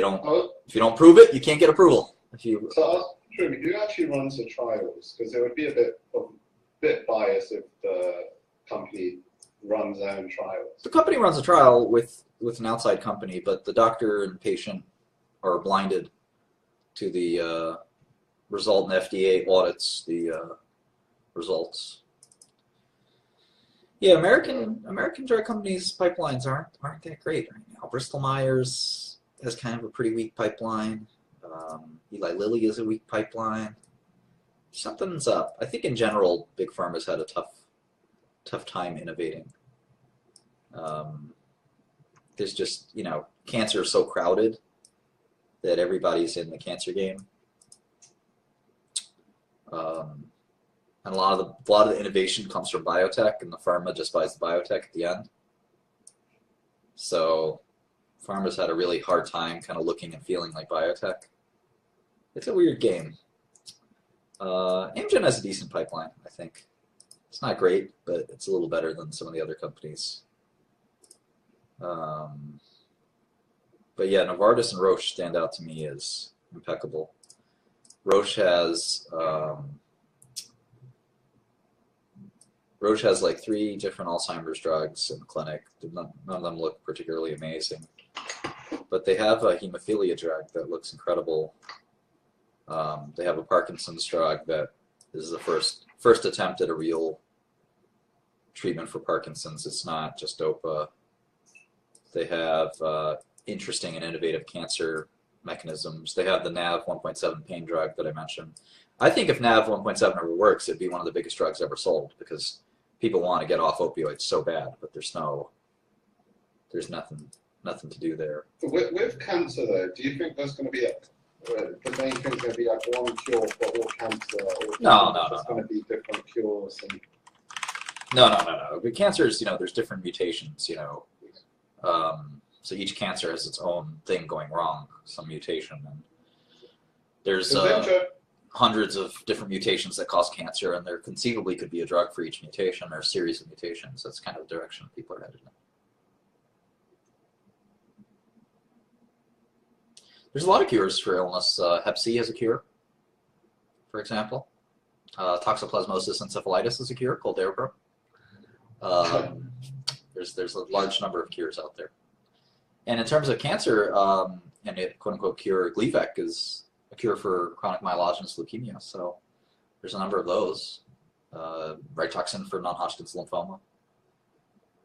don't prove it, you can't get approval. So I was wondering, who actually runs the trials? Because there would be a bit bias if the company runs their own trials. The company runs a trial with an outside company, but the doctor and patient are blinded to the result, and FDA audits the results. Yeah, American drug companies' pipelines aren't that great right now. Bristol Myers has kind of a pretty weak pipeline. Eli Lilly is a weak pipeline. Something's up. I think in general, big pharma's had a tough time innovating. There's just cancer is so crowded that everybody's in the cancer game. And a lot of the innovation comes from biotech, and the pharma just buys the biotech at the end. So pharma's had a really hard time kind of looking and feeling like biotech. It's a weird game. Amgen has a decent pipeline, I think. It's not great, but it's a little better than some of the other companies. But yeah, Novartis and Roche stand out to me as impeccable. Roche has like 3 different Alzheimer's drugs in the clinic. None of them look particularly amazing. But they have a hemophilia drug that looks incredible. They have a Parkinson's drug that is the first attempt at a real treatment for Parkinson's. It's not just DOPA. They have interesting and innovative cancer mechanisms. They have the NaV 1.7 pain drug that I mentioned. I think if NaV 1.7 ever works, it'd be one of the biggest drugs ever sold, because people want to get off opioids so bad, but there's nothing to do there. With cancer, though, do you think there's going to be the main thing's going to be like one cure for all cancer, or No. There's going to be different cures? And... No. With cancers, there's different mutations. So each cancer has its own thing going wrong, some mutation, and there's. hundreds of different mutations that cause cancer, and there conceivably could be a drug for each mutation or a series of mutations. That's kind of the direction people are headed in. There's a lot of cures for illness. Hep C has a cure, for example. Toxoplasmosis encephalitis is a cure called Darapro. There's a large number of cures out there. And in terms of cancer, and a quote-unquote cure, Gleevec is a cure for chronic myelogenous leukemia. So there's a number of those. Rituxan for non-Hodgkin's lymphoma.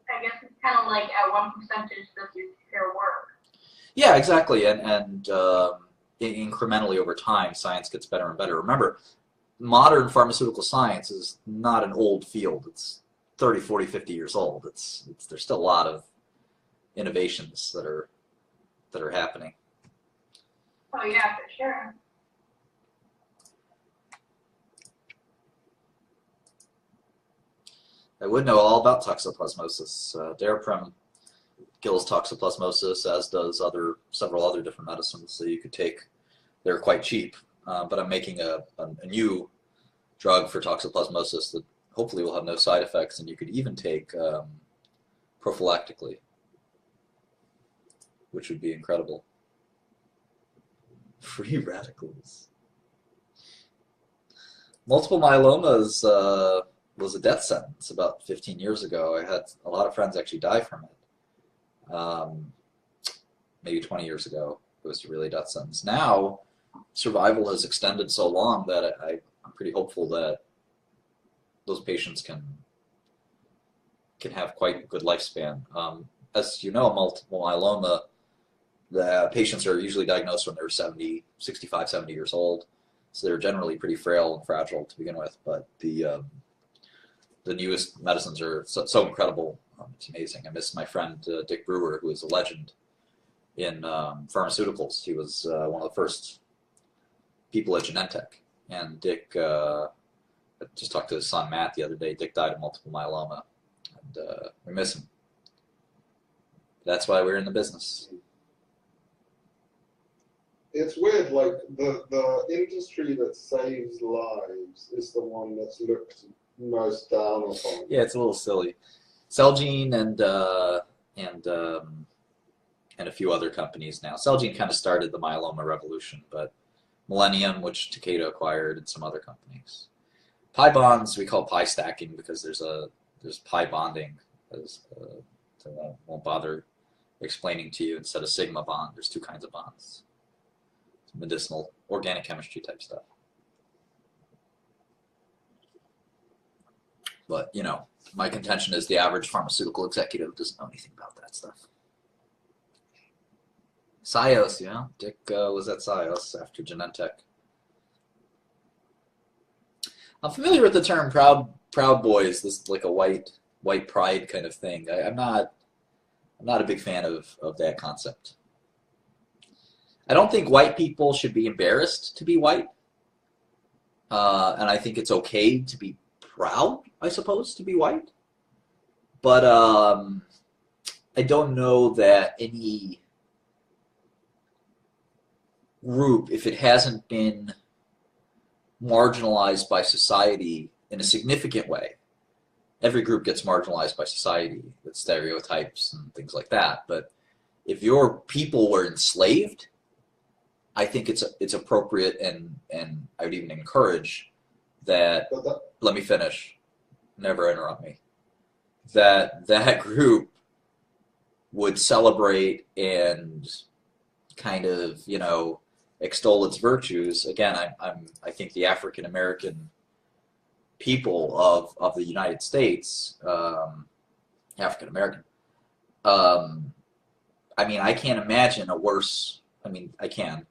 I guess it's kind of like at what percentage does your cure work? Yeah, exactly. And incrementally over time, science gets better and better. Remember, modern pharmaceutical science is not an old field. It's 30, 40, 50 years old. There's still a lot of innovations that are happening. Oh yeah, for sure. I would know all about toxoplasmosis. Daraprim kills toxoplasmosis, as does several other different medicines that you could take. They're quite cheap, but I'm making a new drug for toxoplasmosis that hopefully will have no side effects, and you could even take prophylactically, which would be incredible. Free radicals. Multiple myeloma was a death sentence about 15 years ago. I had a lot of friends actually die from it. Maybe 20 years ago, it was really a death sentence. Now, survival has extended so long that I'm pretty hopeful that those patients can have quite a good lifespan. As you know, multiple myeloma, the patients are usually diagnosed when they're 65, 70 years old. So they're generally pretty frail and fragile to begin with. But the newest medicines are so incredible. It's amazing. I miss my friend Dick Brewer, who is a legend in pharmaceuticals. He was one of the first people at Genentech. And Dick, I just talked to his son Matt the other day. Dick died of multiple myeloma. And we miss him. That's why we're in the business. It's weird, like the industry that saves lives is the one that's looked most down upon. Yeah, it's a little silly. Celgene and a few other companies now. Celgene kind of started the myeloma revolution, but Millennium, which Takeda acquired, and some other companies. Pi bonds we call pi stacking because there's pi bonding. I won't bother explaining to you. Instead of sigma bond, there's two kinds of bonds. It's medicinal, organic chemistry type stuff. But, you know, my contention is the average pharmaceutical executive doesn't know anything about that stuff. Sios, yeah. Dick was at Sios after Genentech. I'm familiar with the term Proud Boys, this like a white pride kind of thing. I'm not a big fan of that concept. I don't think white people should be embarrassed to be white. And I think it's okay to be proud, I suppose, to be white. But I don't know that any group, if it hasn't been marginalized by society in a significant way, every group gets marginalized by society with stereotypes and things like that. But if your people were enslaved, I think it's appropriate and I would even encourage that. Let me finish. Never interrupt me. That group would celebrate and kind of, you know, extol its virtues. Again, I think the African American people of the United States, African American. I mean, I can't imagine a worse. I mean, I can,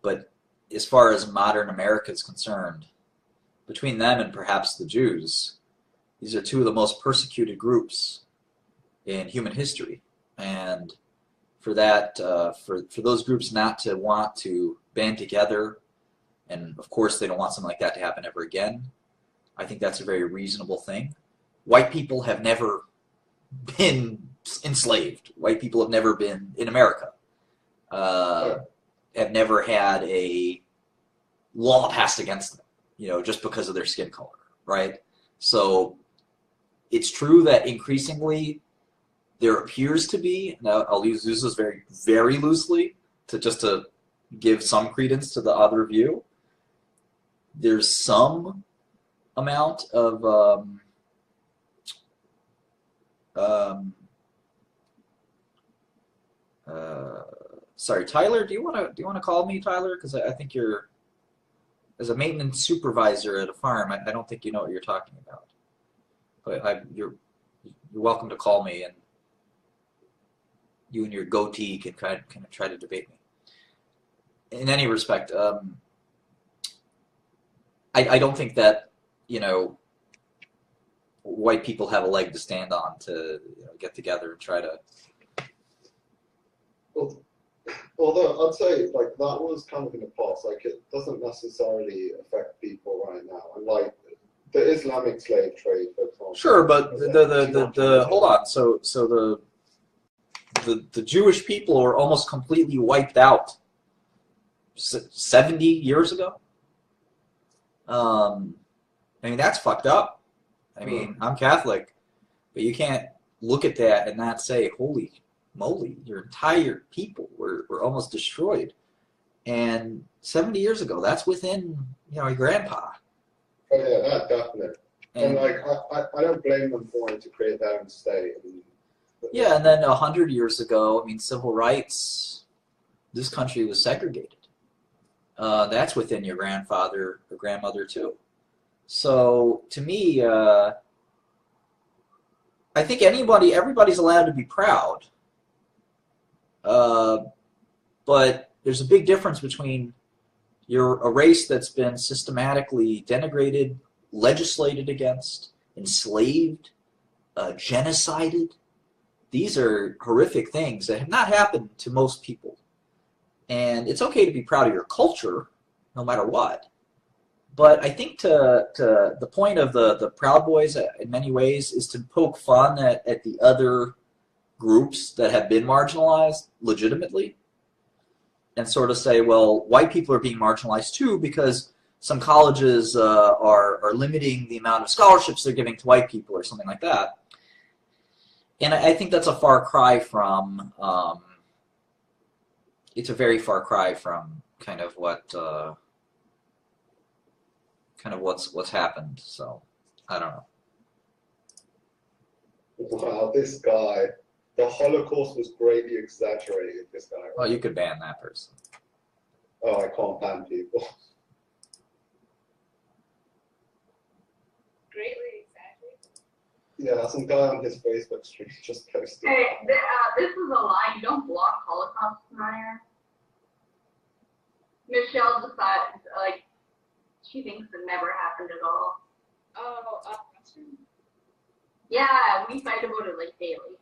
but as far as modern America is concerned, between them and perhaps the Jews, these are two of the most persecuted groups in human history. And for that, for those groups not to want to band together, and of course they don't want something like that to happen ever again, I think that's a very reasonable thing. White people have never been enslaved. White people have never been in America. Have never had a law passed against them, you know, just because of their skin color, right? So it's true that increasingly there appears to be, now I'll use this very, very loosely to give some credence to the other view. There's some amount of sorry, Tyler, do you want to call me Tyler? Because I think you're, as a maintenance supervisor at a farm, I don't think you know what you're talking about. But you're welcome to call me, and you and your goatee can kind of try to debate me. In any respect, I don't think that, you know, white people have a leg to stand on to, you know, get together and try to. Well, although I'd say like that was kind of in the past, like it doesn't necessarily affect people right now. And like the Islamic slave trade, for example. Sure, but the hold on. So the Jewish people are almost completely wiped out 70 years ago. I mean, that's fucked up. I mean, I'm Catholic, but you can't look at that and not say, holy moly, your entire people were almost destroyed. And 70 years ago, that's within, you know, your grandpa. Oh yeah, that definitely. And like, I don't blame them for wanting to create their own state. Yeah, and then 100 years ago, I mean, civil rights, this country was segregated. That's within your grandfather or grandmother too. So to me, I think everybody's allowed to be proud. But there's a big difference between you're a race that's been systematically denigrated, legislated against, enslaved, genocided. These are horrific things that have not happened to most people. And it's okay to be proud of your culture, no matter what. But I think to the point of the Proud Boys, in many ways, is to poke fun at the other groups that have been marginalized legitimately, and sort of say, well, white people are being marginalized too because some colleges are limiting the amount of scholarships they're giving to white people or something like that. And I think that's a far cry from, it's a very far cry from kind of what, what's happened. So, I don't know. Wow, this guy. The Holocaust was greatly exaggerated, this guy. Well, you could ban that person. Oh, I can't ban people. Greatly exaggerated. Yeah, some guy on his Facebook stream just posted. Hey, this is a lie. You don't block Holocaust denier. Michelle decides, like, she thinks it never happened at all. Oh, Russian? Yeah, we fight about it, like, daily.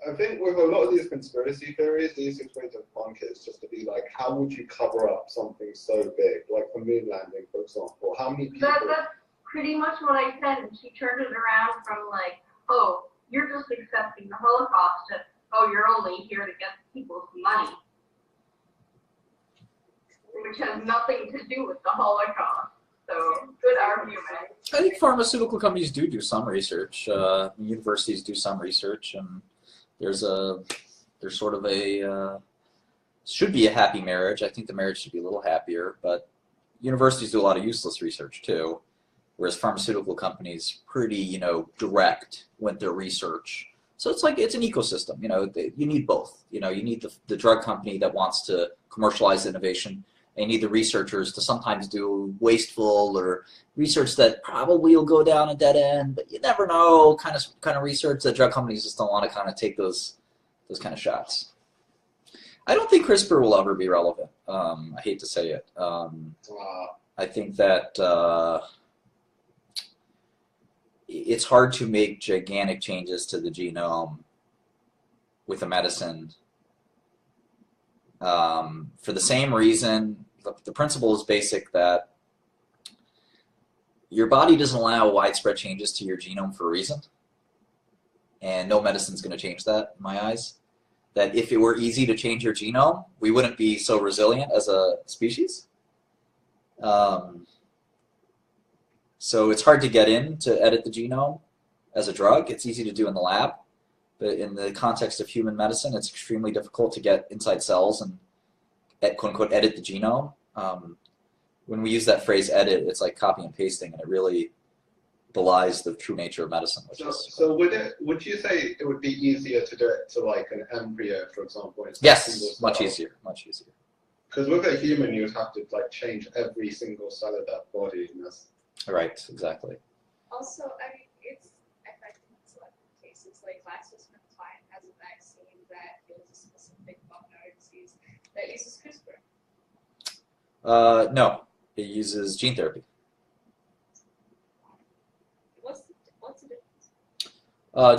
I think with a lot of these conspiracy theories, the easiest way to debunk it is just to be like, how would you cover up something so big? Like the moon landing, for example. How many people... That's pretty much what I said, and she turned it around from like, oh, you're just accepting the Holocaust to, oh, you're only here to get people's money. Which has nothing to do with the Holocaust. So, good argument. I think pharmaceutical companies do some research. Universities do some research, and there's sort of a should be a happy marriage. I think the marriage should be a little happier, but universities do a lot of useless research too, whereas pharmaceutical companies pretty, you know, direct with their research. So it's like it's an ecosystem. You know, you need both. You know, you need the drug company that wants to commercialize innovation, and you need the researchers to sometimes do wasteful or research that probably will go down a dead end, but you never know, kind of research that drug companies just don't want to kind of take those kind of shots. I don't think CRISPR will ever be relevant. I hate to say it. I think that it's hard to make gigantic changes to the genome with a medicine. For the same reason, the principle is basic that your body doesn't allow widespread changes to your genome for a reason, and no medicine is going to change that in my eyes. that if it were easy to change your genome, we wouldn't be so resilient as a species. So it's hard to get in to edit the genome as a drug. It's easy to do in the lab, but in the context of human medicine, it's extremely difficult to get inside cells and quote unquote edit the genome. When we use that phrase edit, it's like copy and pasting, and it really belies the true nature of medicine. So would you say it would be easier to do it to like an embryo, for example? Yes, much easier, much easier. Because with a human, you would have to like change every single cell of that body. And that's... Right, exactly. Also, I mean, it's effective in selected cases. Like GlaxoSmithKline has a vaccine that kills a specific bone marrow disease that uses CRISPR. No, it uses gene therapy. What's the difference?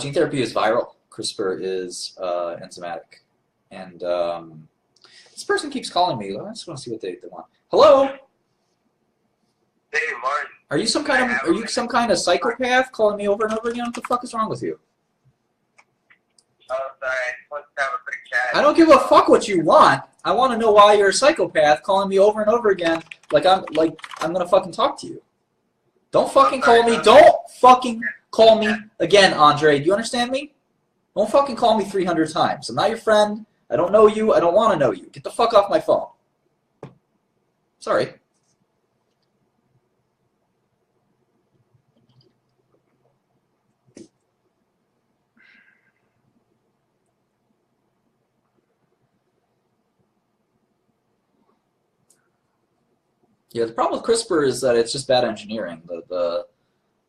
Gene therapy is viral. CRISPR is enzymatic. And this person keeps calling me. I just want to see what they want. Hello? Hey, Martin. Are you some kind of psychopath calling me over and over again? What the fuck is wrong with you? Oh, sorry. I just wanted to have a quick chat. I don't give a fuck what you want. I want to know why you're a psychopath calling me over and over again like I'm gonna fucking talk to you. Don't fucking call me. Don't fucking call me again, Andre. Do you understand me? Don't fucking call me 300 times. I'm not your friend. I don't know you. I don't want to know you. Get the fuck off my phone. Sorry. Yeah, the problem with CRISPR is that it's just bad engineering. The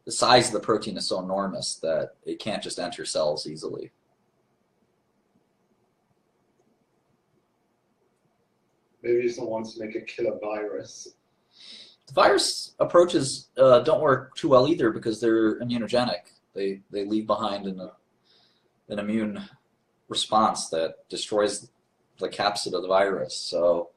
size of the protein is so enormous that it can't just enter cells easily. Maybe someone wants to make a killer virus. The virus approaches don't work too well either because they're immunogenic. They leave behind an immune response that destroys the capsid of the virus. So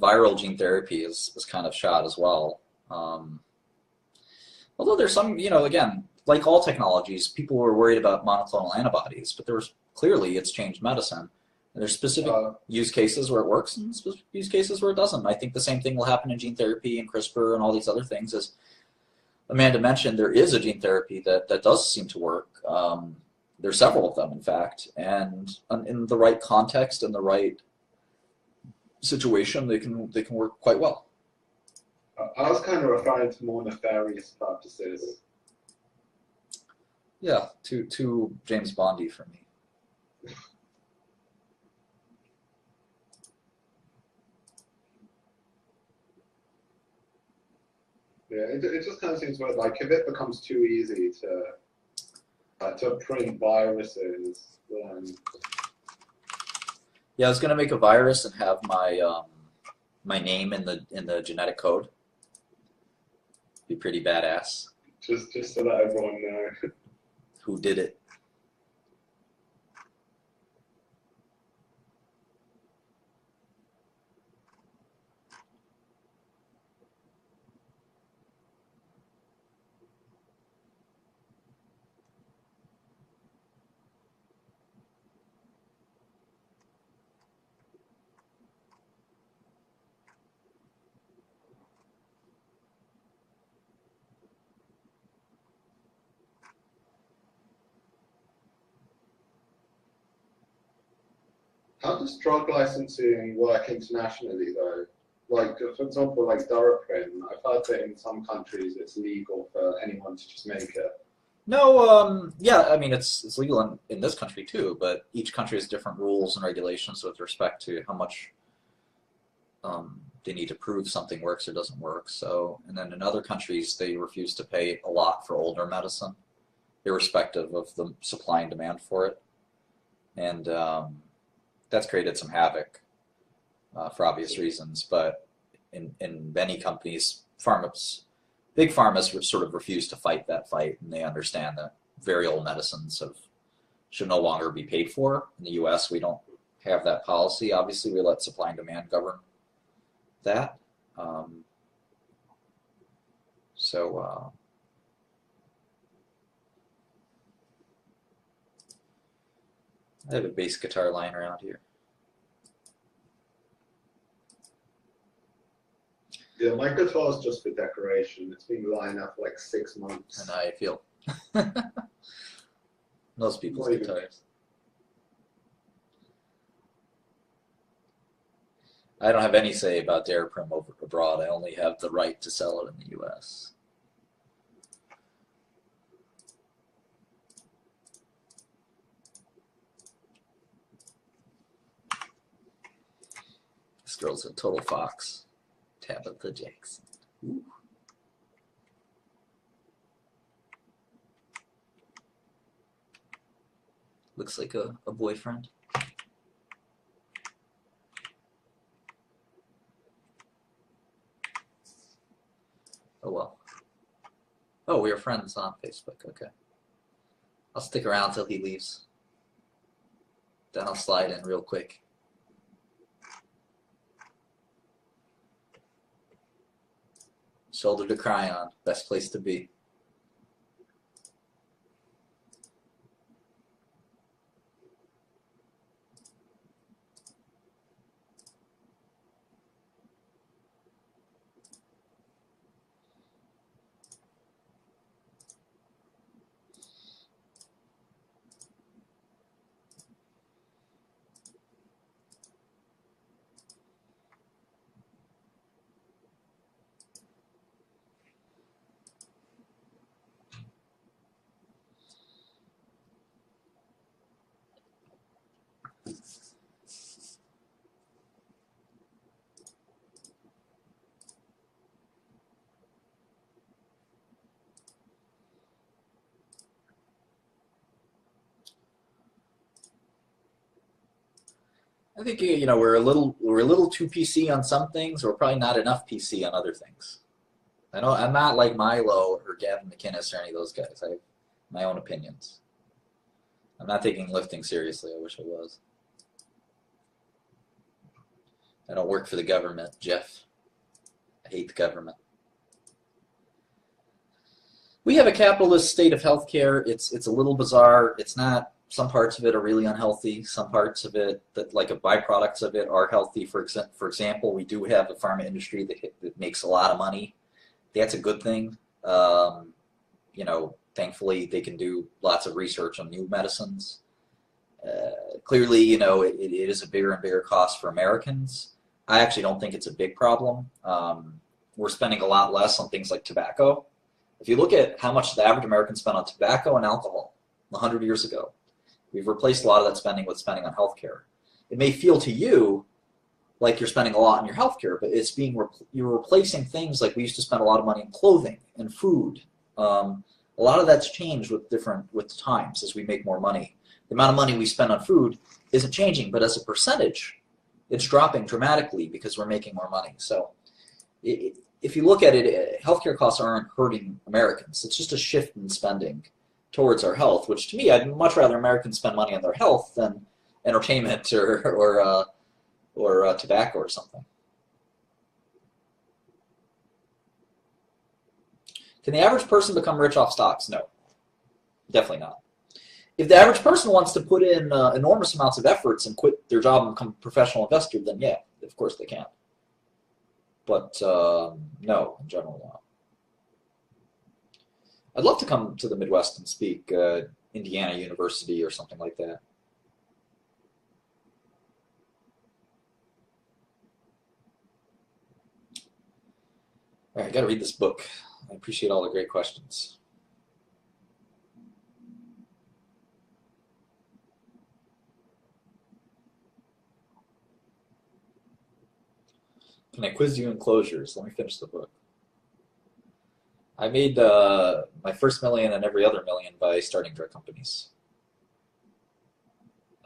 viral gene therapy is kind of shot as well. Although there's some, again, like all technologies, people were worried about monoclonal antibodies, but clearly it's changed medicine. And there's specific use cases where it works and specific use cases where it doesn't. I think the same thing will happen in gene therapy and CRISPR and all these other things. As Amanda mentioned, there is a gene therapy that does seem to work. There's several of them, in fact, and in the right context and the right situation, they can work quite well. I was kind of referring to more nefarious purposes. Yeah, too James Bondy for me. Yeah, it just kind of seems weird. Like if it becomes too easy to print viruses, then Yeah, I was gonna make a virus and have my name in the genetic code. Be pretty badass. just so that everyone knows. Who did it? How does drug licensing work internationally, though? Like, for example, like Daraprim, I've heard that in some countries it's legal for anyone to just make it. No, yeah, I mean it's legal in this country too, but each country has different rules and regulations with respect to how much they need to prove something works or doesn't work. So, and then in other countries they refuse to pay a lot for older medicine, irrespective of the supply and demand for it, and that's created some havoc for obvious reasons. But in many companies, big pharmas sort of refuse to fight that fight, and they understand that very old medicines should no longer be paid for. In the U.S., we don't have that policy. Obviously, we let supply and demand govern that. I have a bass guitar lying around here. Yeah, my guitar's just for decoration. It's been lying up for like 6 months. And how I feel. Most people's Not even- guitars. I don't have any say about Daraprim over abroad. I only have the right to sell it in the U.S. This girl's a total fox. Tabitha Jackson. Ooh. Looks like a boyfriend. Oh well. Oh, we are friends on Facebook. Okay. I'll stick around till he leaves. Then I'll slide in real quick. Shoulder to cry on. Best place to be. I think we're a little too PC on some things. We're probably not enough PC on other things. I know I'm not like Milo or Gavin McInnes or any of those guys. I have my own opinions. I'm not taking lifting seriously. I wish I was. I don't work for the government, Jeff. I hate the government. We have a capitalist state of healthcare. It's a little bizarre. It's not. Some parts of it are really unhealthy. Some parts of it, that like byproducts of it, are healthy. For example, we do have a pharma industry that makes a lot of money. That's a good thing. Thankfully, they can do lots of research on new medicines. Clearly, it is a bigger and bigger cost for Americans. I actually don't think it's a big problem. We're spending a lot less on things like tobacco. If you look at how much the average American spent on tobacco and alcohol 100 years ago, we've replaced a lot of that spending with spending on healthcare. It may feel to you like you're spending a lot on your healthcare, but you're replacing things like we used to spend a lot of money on clothing and food. A lot of that's changed with the times as we make more money. The amount of money we spend on food isn't changing, but as a percentage, it's dropping dramatically because we're making more money. So if you look at it, healthcare costs aren't hurting Americans. It's just a shift in spending towards our health, which to me, I'd much rather Americans spend money on their health than entertainment or tobacco or something. Can the average person become rich off stocks? No, definitely not. If the average person wants to put in enormous amounts of efforts and quit their job and become a professional investor, then yeah, of course they can. But no, in general, no. I'd love to come to the Midwest and speak Indiana University or something like that. All right, I got to read this book. I appreciate all the great questions. Can I quiz you in closures? Let me finish the book. I made my first million and every other million by starting drug companies.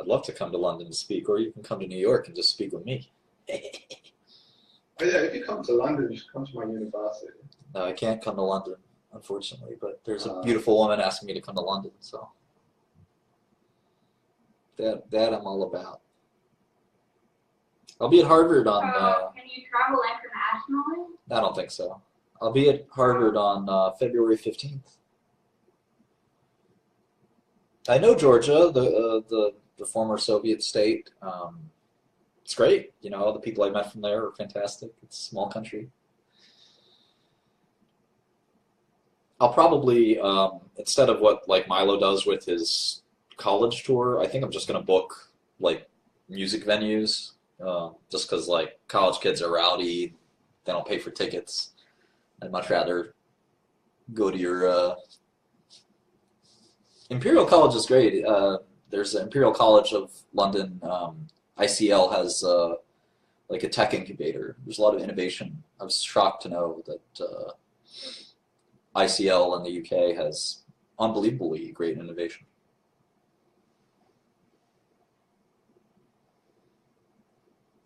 I'd love to come to London to speak, or you can come to New York and just speak with me. But yeah, if you come to London, you should come to my university. No, I can't come to London, unfortunately, but there's a beautiful woman asking me to come to London, so that I'm all about. I'll be at Harvard on... can you travel internationally? I don't think so. I'll be at Harvard on February 15th. I know Georgia. The the former Soviet state. It's great. You know, all the people I met from there are fantastic. It's a small country. I'll probably, instead of what like Milo does with his college tour, I think I'm just going to book like music venues, just because like college kids are rowdy, they don't pay for tickets. I'd much rather go to your Imperial College is great. There's the Imperial College of London. ICL has like a tech incubator. There's a lot of innovation. I was shocked to know that ICL in the UK has unbelievably great innovation.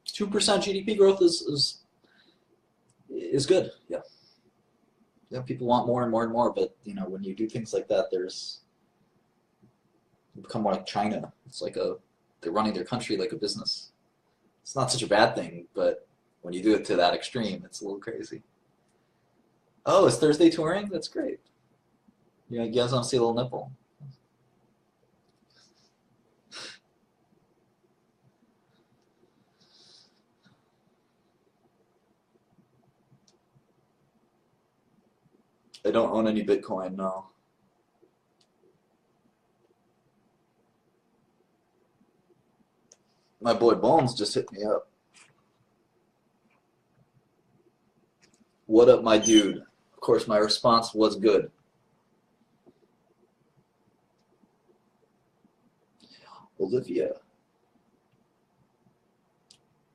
Two percent GDP growth is good. Yeah. Yeah, people want more and more and more, but you know, when you do things like that, you become more like China. It's like they're running their country like a business. It's not such a bad thing, but when you do it to that extreme, it's a little crazy. Oh, is Thursday touring? That's great. You guys want to see a little nipple? I don't own any Bitcoin, no. My boy Bones just hit me up. What up, my dude? Of course, my response was good. Olivia.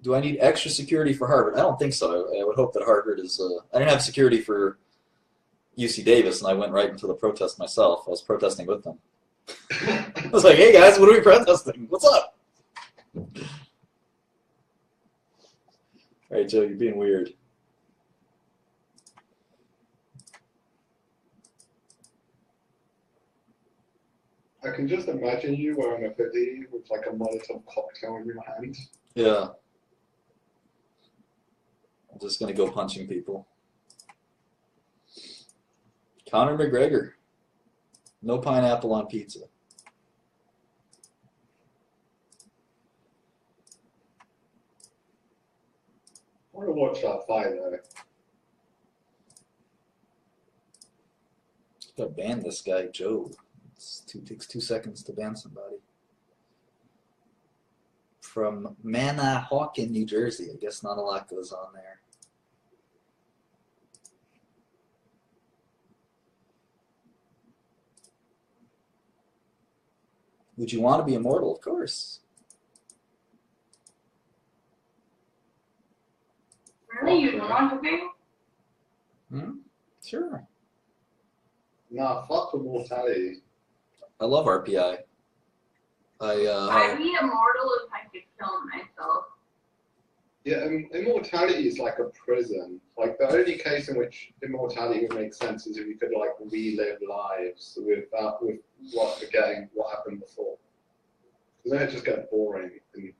Do I need extra security for Harvard? I don't think so. I would hope that Harvard is... I didn't have security for UC Davis, and I went right into the protest myself. I was protesting with them. I was like, hey guys, what are we protesting? What's up? All right, Joe, you're being weird. I can just imagine you wearing a hoodie with like a Molotov cocktail in your hand. Yeah. I'm just going to go punching people. Conor McGregor. No pineapple on pizza. I want to watch that fight though. Gotta ban this guy, Joe. Takes 2 seconds to ban somebody. From Manahawkin, New Jersey. I guess not a lot goes on there. Would you want to be immortal? Of course. Really? You don't want to be? Sure. Nah, fuck immortality. I love RPI. I'd be immortal if I could kill myself. Yeah, immortality is like a prison. Like the only case in which immortality would make sense is if you could like relive lives without forgetting what happened before. Because then it just gets boring. And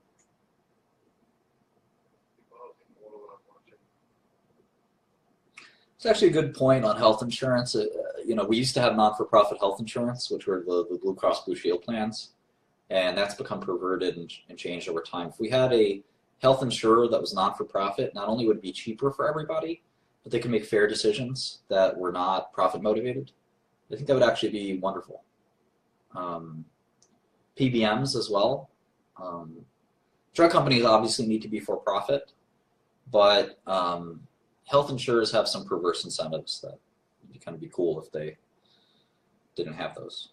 It's actually a good point on health insurance. You know, we used to have not-for-profit health insurance, which were the Blue Cross Blue Shield plans, and that's become perverted and changed over time. If we had a health insurer that was not-for-profit, not only would it be cheaper for everybody, but they could make fair decisions that were not profit-motivated. I think that would actually be wonderful. PBMs as well. Drug companies obviously need to be for-profit, but health insurers have some perverse incentives that would kind of be cool if they didn't have those.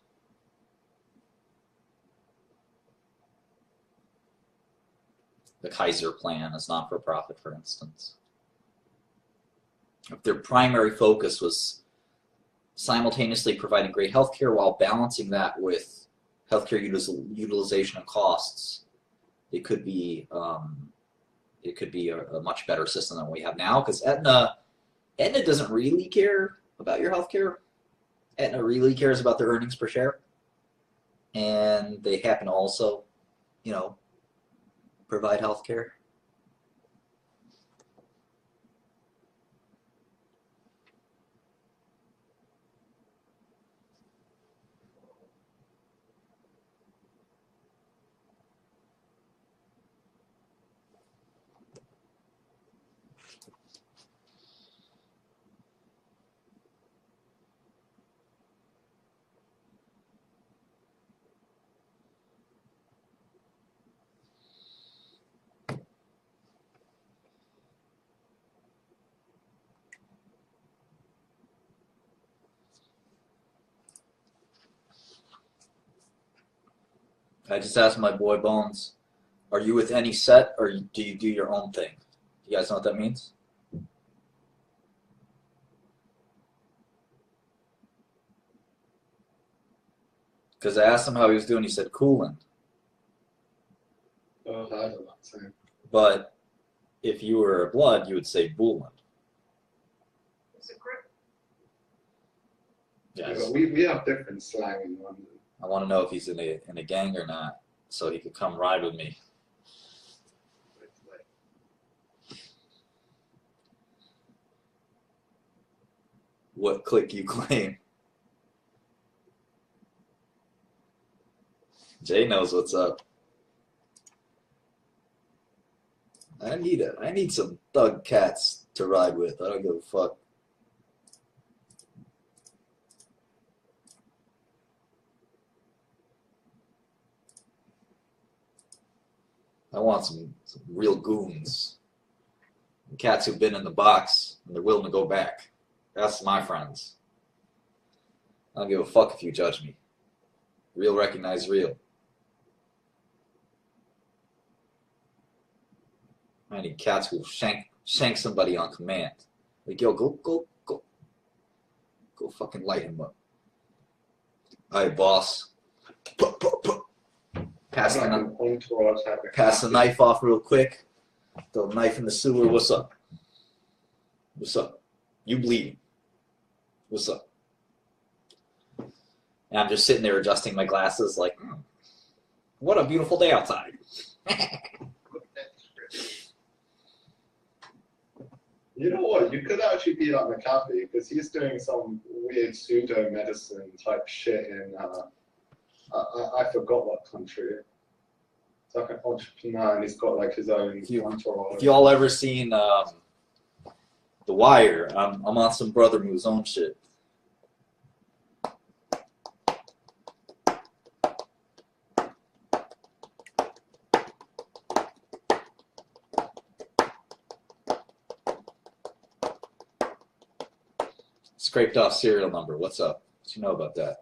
The Kaiser plan is not-for-profit, for instance. If their primary focus was simultaneously providing great healthcare while balancing that with healthcare utilization and costs, it could be a much better system than we have now. Because Aetna doesn't really care about your healthcare. Aetna really cares about their earnings per share, and they happen to also, you know, provide healthcare. I just asked my boy Bones, are you with any set or do you do your own thing? You guys know what that means? Because I asked him how he was doing, he said cooling. Oh, I don't know. Same. But if you were a blood, you would say Booland. It's a grip. Yeah, Yes. but we have different slang in London. I want to know if he's in a gang or not, so he could come ride with me. It's like, What clique you claim? Jay knows what's up. I need some thug cats to ride with. I don't give a fuck. I want some real goons. Cats who've been in the box and they're willing to go back. That's my friends. I don't give a fuck if you judge me. Real recognize real. I need cats who will shank somebody on command. Like, yo, go fucking light him up. Alright, boss. Pass the knife off real quick. Throw the knife in the sewer. What's up? What's up? You bleeding. What's up? And I'm just sitting there adjusting my glasses like, what a beautiful day outside. You know what? You could actually be like McAfee because he's doing some weird pseudo medicine type shit in I forgot what country. It's like an entrepreneur and he's got like his own entourage. If y'all ever seen The Wire, I'm on some Brother Moo's own shit. Scraped off serial number. What's up? What you know about that?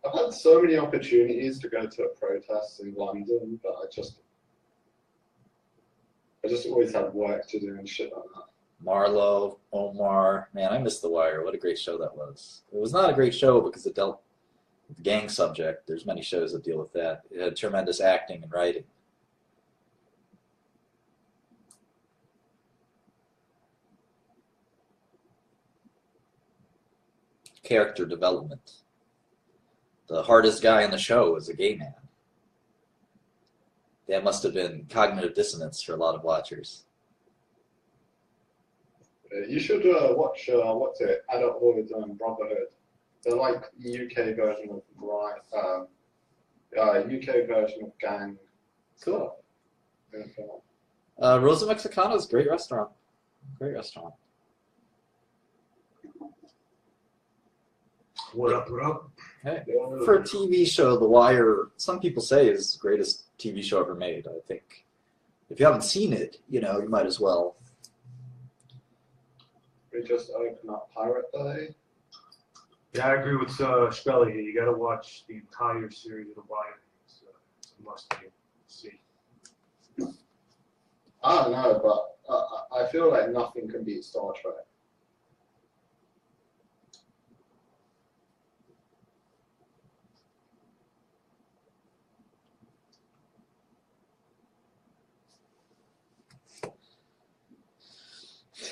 I've had so many opportunities to go to a protest in London, but I just always had work to do and shit like that. Marlowe, Omar, man, I missed The Wire. What a great show that was. It was not a great show because it dealt with the gang subject. There's many shows that deal with that. It had tremendous acting and writing. Character development. The hardest guy in the show was a gay man. That must have been cognitive dissonance for a lot of watchers. You should watch, what's it, Adulthood and Brotherhood. They're like the UK version of UK version of gang. Cool. Yeah. Rosa Mexicana is a great restaurant. Great restaurant. What up, what up? Hey, for a TV show, The Wire, some people say is the greatest TV show ever made. I think if you haven't seen it, you might as well. We just open up Pirate Bay. Yeah, I agree with Spelly here. You got to watch the entire series of The Wire. It's a must see. I don't know, but I feel like nothing can beat Star Trek.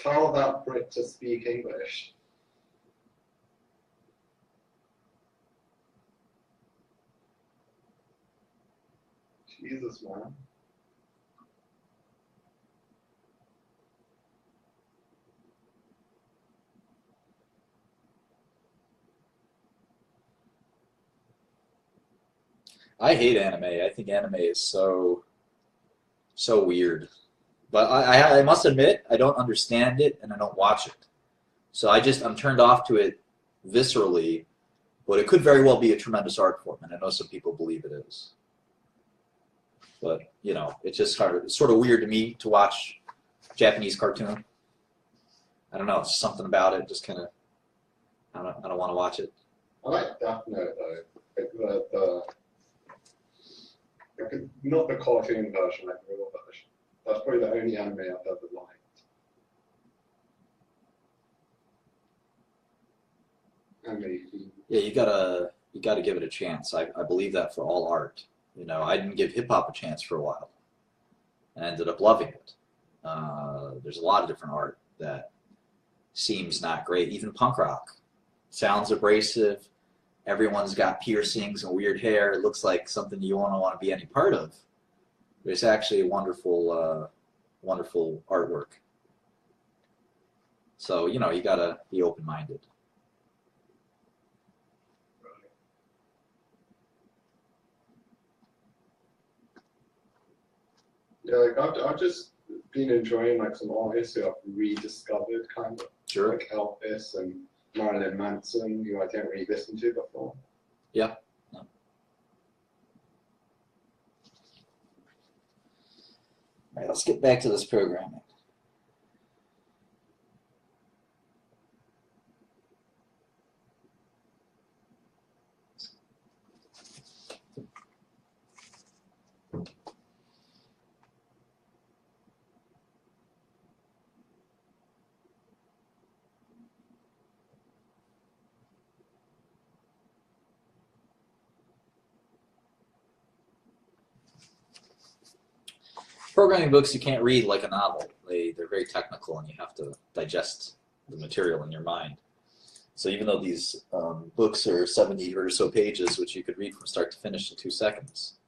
Tell that Brit to speak English. Jesus, man. I hate anime. I think anime is so weird. But I must admit, I don't understand it and I don't watch it. So I'm turned off to it viscerally, but it could very well be a tremendous art form, and I know some people believe it is. But, you know, it's just sort of weird to me to watch Japanese cartoon. I don't know, it's something about it, just kind of, I don't want to watch it. I like Death Note though. Not the cartoon version, like the real version. That's probably the only anime I've ever liked. Yeah, you gotta give it a chance. I believe that for all art. You know, I didn't give hip hop a chance for a while, and ended up loving it. There's a lot of different art that seems not great. Even punk rock sounds abrasive. Everyone's got piercings and weird hair. It looks like something you don't want to be any part of. But it's actually a wonderful, wonderful artwork. So, you know, you gotta be open-minded. Yeah, like I've just been enjoying like some artists who I've rediscovered, kind of. Sure. Like Elvis and Marilyn Manson, who I didn't really listen to before. Yeah. No. All right, let's get back to this programming. Programming books you can't read like a novel. They're very technical and you have to digest the material in your mind. So even though these books are 70 or so pages, which you could read from start to finish in 2 seconds,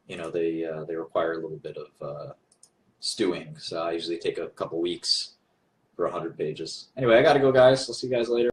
you know, they require a little bit of stewing. So I usually take a couple weeks for 100 pages. Anyway, I gotta go, guys. I'll see you guys later.